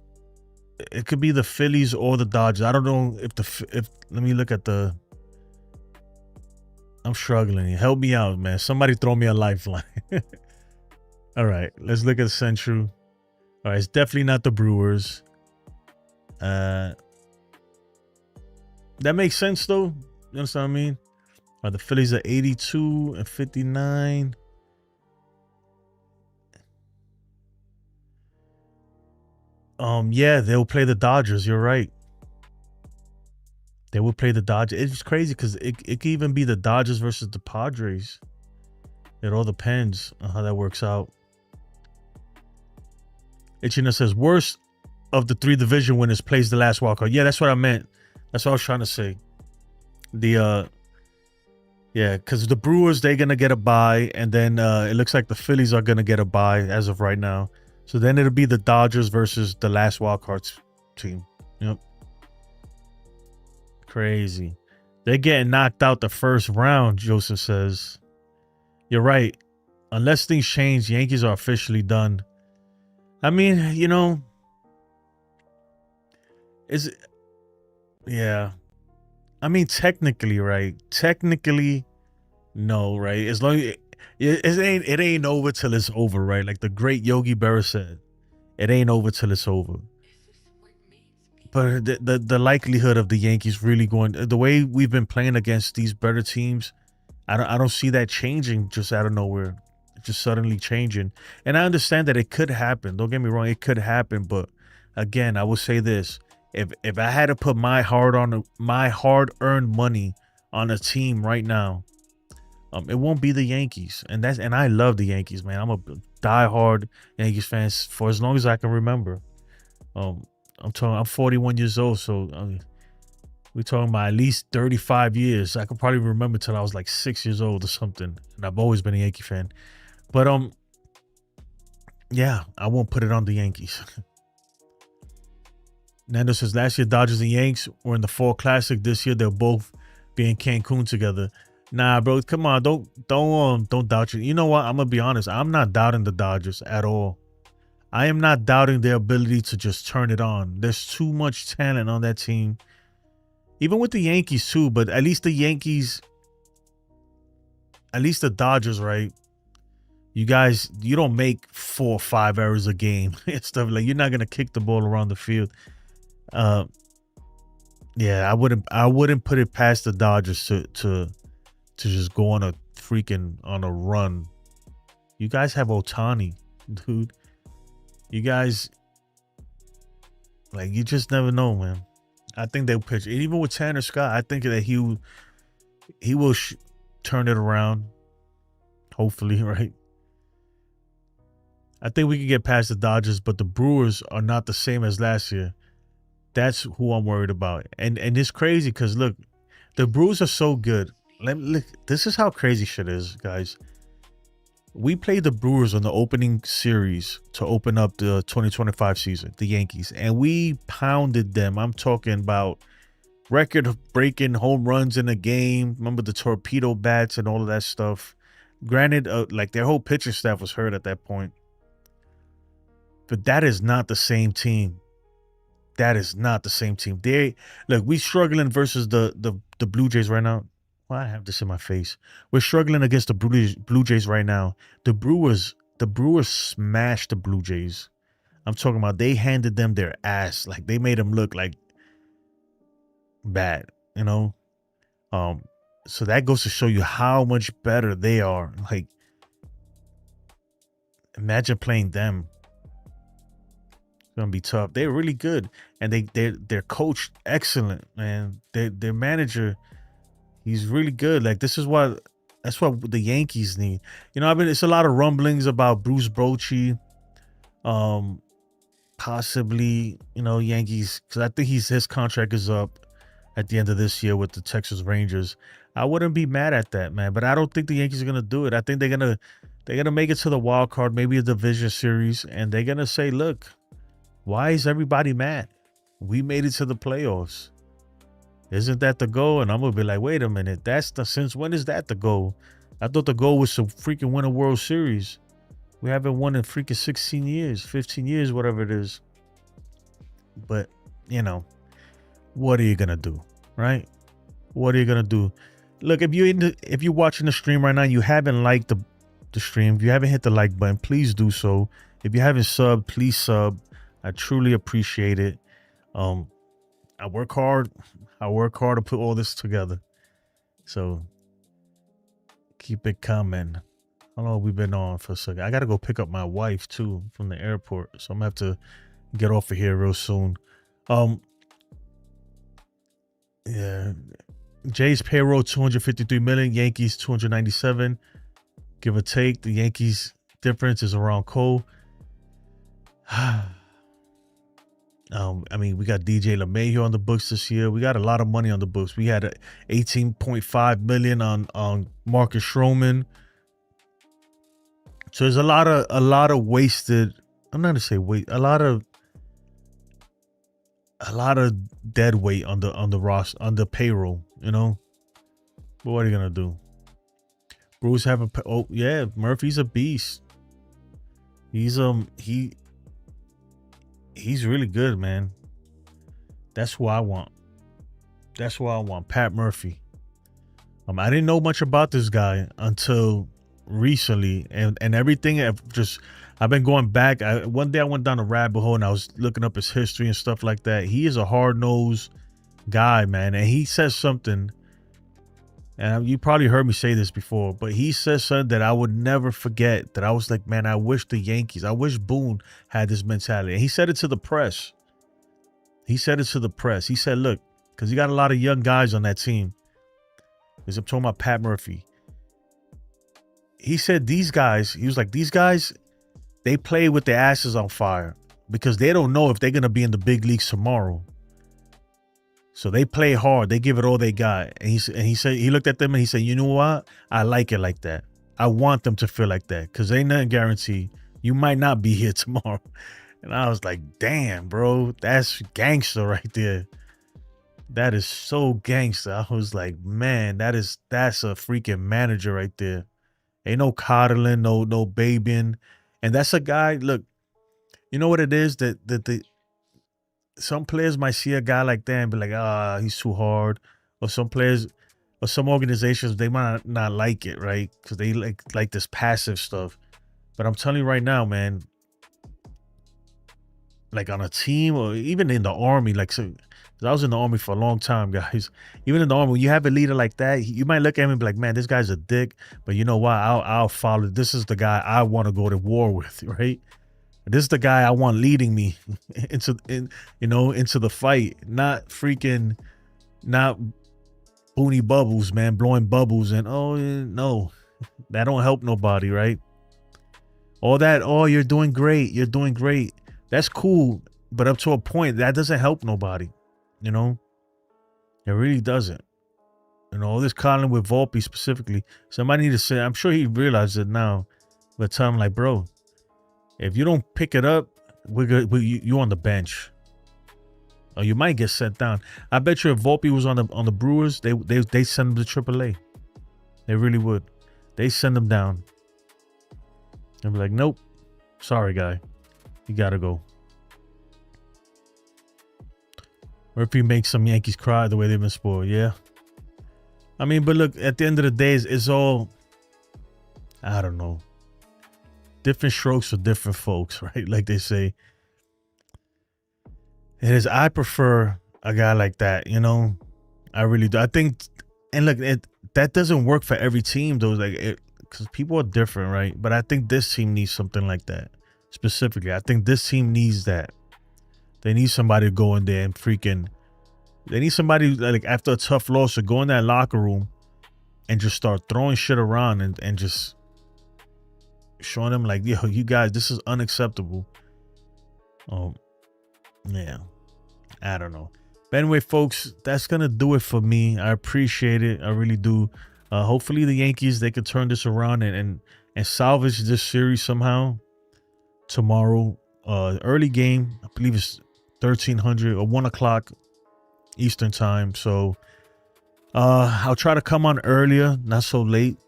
it could be the Phillies or the Dodgers. I don't know if let me look at I'm struggling. Help me out, man. Somebody throw me a lifeline. All right, let's look at Central. All right, it's definitely not the Brewers. That makes sense though. You understand what I mean? The Phillies are 82 and 59. Yeah, they'll play the Dodgers. You're right. They will play the Dodgers. It's crazy because it could even be the Dodgers versus the Padres. It all depends on how that works out. Ichino says, worst of the 3 division winners plays the last wild card. Yeah, that's what I meant. That's what I was trying to say. Yeah, because the Brewers, they're going to get a bye. And then it looks like the Phillies are going to get a bye as of right now. So then it'll be the Dodgers versus the last wild card team. Yep. Crazy. They're getting knocked out the first round, Joseph says. You're right. Unless things change, Yankees are officially done. I mean, you know, yeah. I mean, technically, right? Technically, no, right? As long as it ain't over till it's over, right? Like the great Yogi Berra said, it ain't over till it's over. But the likelihood of the Yankees really going, the way we've been playing against these better teams, I don't see that changing just out of nowhere, just suddenly changing. And I understand that it could happen. Don't get me wrong, it could happen. But again, I will say this: if I had to put my hard-earned money on a team right now, it won't be the Yankees. And I love the Yankees, man. I'm a diehard Yankees fan for as long as I can remember. I'm 41 years old, so we're talking about at least 35 years. I can probably remember till I was like 6 years old or something. And I've always been a Yankee fan. But yeah, I won't put it on the Yankees. Nando says last year Dodgers and Yanks were in the Fall Classic. This year they'll both be in Cancun together. Nah, bro, come on, don't doubt you. You know what? I'm gonna be honest. I'm not doubting the Dodgers at all. I am not doubting their ability to just turn it on. There's too much talent on that team. Even with the Yankees too, but at least the Dodgers, right? You guys, you don't make 4 or 5 errors a game and stuff like. You're not gonna kick the ball around the field. Yeah, I wouldn't put it past the Dodgers to just go on a run. You guys have Ohtani, dude. You guys, like, you just never know, man. I think they'll pitch. And even with Tanner Scott, I think that he will turn it around. Hopefully, right? I think we can get past the Dodgers, but the Brewers are not the same as last year. That's who I'm worried about. And it's crazy because, look, the Brewers are so good. Look, this is how crazy shit is, guys. We played the Brewers on the opening series to open up the 2025 season, the Yankees, and we pounded them. I'm talking about record-breaking home runs in a game. Remember the torpedo bats and all of that stuff. Granted, like, their whole pitching staff was hurt at that point. But that is not the same team. That is not the same team. Look, we struggling versus the Blue Jays right now. Why I have this in my face? We're struggling against the Blue Jays right now. The Brewers smashed the Blue Jays. I'm talking about they handed them their ass. Like, they made them look like bad, you know? So that goes to show you how much better they are. Like, imagine playing them. It's gonna be tough. They're really good. And they're coached excellent, man. Their manager, he's really good. Like, that's what the Yankees need. You know, it's a lot of rumblings about Bruce Bochy, possibly, you know, Yankees, because I think his contract is up at the end of this year with the Texas Rangers. I wouldn't be mad at that, man. But I don't think the Yankees are gonna do it. I think they're gonna make it to the wild card, maybe a division series, and they're gonna say, look, why is everybody mad? We made it to the playoffs. Isn't that the goal? And I'm gonna be like, wait a minute, since when is that the goal? I thought the goal was to freaking win a World Series. We haven't won in freaking 16 years, 15 years, whatever it is. But, you know, what are you gonna do, right? What are you gonna do? Look, if you're watching the stream right now, you haven't liked the stream. If you haven't hit the like button, please do so. If you haven't subbed, please sub. I truly appreciate it. I work hard to put all this together. So keep it coming. How long have we been on for a second? I got to go pick up my wife too from the airport. So I'm going to have to get off of here real soon. Yeah. Jays payroll, 253 million. Yankees, 297. Give or take. The Yankees difference is around Cole. I mean, we got DJ LeMahieu on the books this year. We got a lot of money on the books. We had 18.5 million on Marcus Stroman. So there's a lot of wasted. I'm not gonna say wait. A lot of dead weight on the roster, on the payroll. You know. But what are you gonna do? Bruce Murphy's a beast. He's really good, man. That's who I want. Pat Murphy. I didn't know much about this guy until recently, and everything. I've been going back. One day I went down a rabbit hole and I was looking up his history and stuff like that. He is a hard-nosed guy, man, and he says something. And you probably heard me say this before, but he says something that I would never forget. That I was like, man, I wish Boone had this mentality. And he said it to the press. He said, look, because he got a lot of young guys on that team. I'm talking about Pat Murphy. He said these guys, they play with their asses on fire because they don't know if they're going to be in the big leagues tomorrow. So they play hard. They give it all they got. And he said, he looked at them and he said, you know what? I like it like that. I want them to feel like that because ain't nothing guaranteed. You might not be here tomorrow. And I was like, damn, bro, that's gangster right there. That is so gangster. I was like, man, that's a freaking manager right there. Ain't no coddling, no babying. And that's a guy, look, you know what it is? That some players might see a guy like that and be like, he's too hard. Or some players or some organizations, they might not like it, right? Because they like this passive stuff. But I'm telling you right now, man, like on a team or even in the army, like, so I was in the army for a long time, guys. Even in the army, when you have a leader like that, you might look at him and be like, man, this guy's a dick. But you know what? I'll follow. This is the guy I want to go to war with, right? This is the guy I want leading me into the fight, not Booney Bubbles, man, blowing bubbles and no, that don't help nobody, right? All that, you're doing great, that's cool, but up to a point, that doesn't help nobody, you know? It really doesn't. You know, all this calling with Volpe specifically, somebody need to say, I'm sure he realized it now, but tell him like, bro, if you don't pick it up, we're good. You on the bench, or you might get sent down. I bet you if Volpe was on the Brewers, they send him to AAA. They really would. They send him down. They'd be like, nope, sorry guy, you gotta go. Or if he makes some Yankees cry the way they've been spoiled, yeah. I mean, but look, at the end of the day, it's all, I don't know. Different strokes for different folks, right? Like they say. It is, I prefer a guy like that, you know? I really do. I think, and look, that doesn't work for every team, though, like, because people are different, right? But I think this team needs something like that. Specifically, I think this team needs that. They need somebody to go in there and they need somebody, like, after a tough loss, to go in that locker room and just start throwing shit around and just showing them like, yo, you guys, this is unacceptable. Yeah, I don't know. But anyway, folks, that's gonna do it for me. I appreciate it. I really do. Hopefully the Yankees, they could turn this around and salvage this series somehow tomorrow. Early game, I believe it's 1300 or 1 o'clock Eastern time. So I'll try to come on earlier, not so late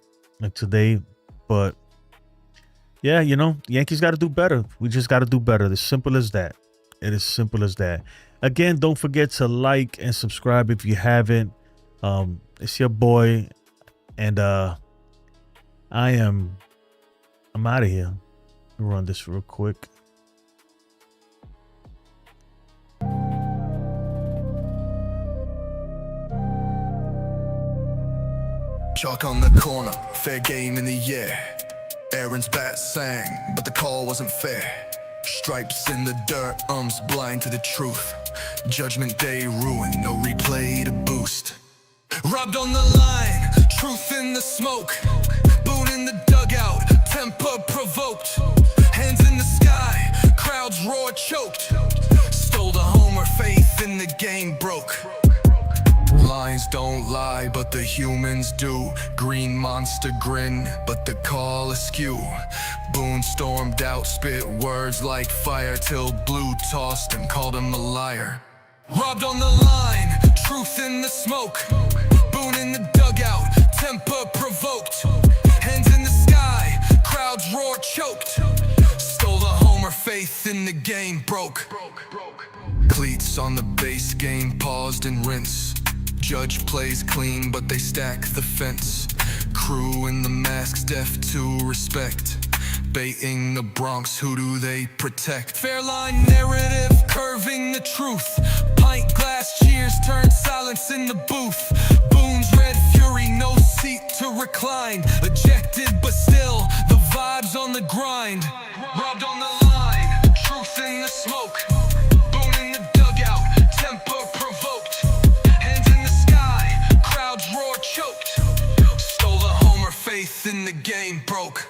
like today. But yeah, you know, Yankees got to do better. We just got to do better. It's simple as that. It is simple as that. Again, don't forget to like and subscribe if you haven't. It's your boy, and I'm out of here. Let me run this real quick. Chalk on the corner, fair game in the air. Aaron's bat sang, but the call wasn't fair. Stripes in the dirt, arms blind to the truth. Judgment day ruined, no replay to boost. Robbed on the line, truth in the smoke. Boone in the dugout, temper provoked. Hands in the sky, crowds roar choked. Stole the homer, faith in the game broke. Lines don't lie, but the humans do. Green monster grin, but the call askew. Boone stormed out, spit words like fire, till Blue tossed and called him a liar. Robbed on the line, truth in the smoke. Boone in the dugout, temper provoked. Hands in the sky, crowds roar choked. Stole the homer, faith in the game broke. Cleats on the base game, paused and rinse. Judge plays clean, but they stack the fence. Crew in the masks, deaf to respect. Baiting the Bronx, who do they protect? Fair line narrative, curving the truth. Pint glass cheers turn silence in the booth. Boone's red fury, no seat to recline. Ejected, but still, the vibes on the grind. Robbed on the line, truth in the smoke. Boone in the dugout, temper provoked. Hands in the sky, crowds roar choked. Stole the homer, faith in the game broke.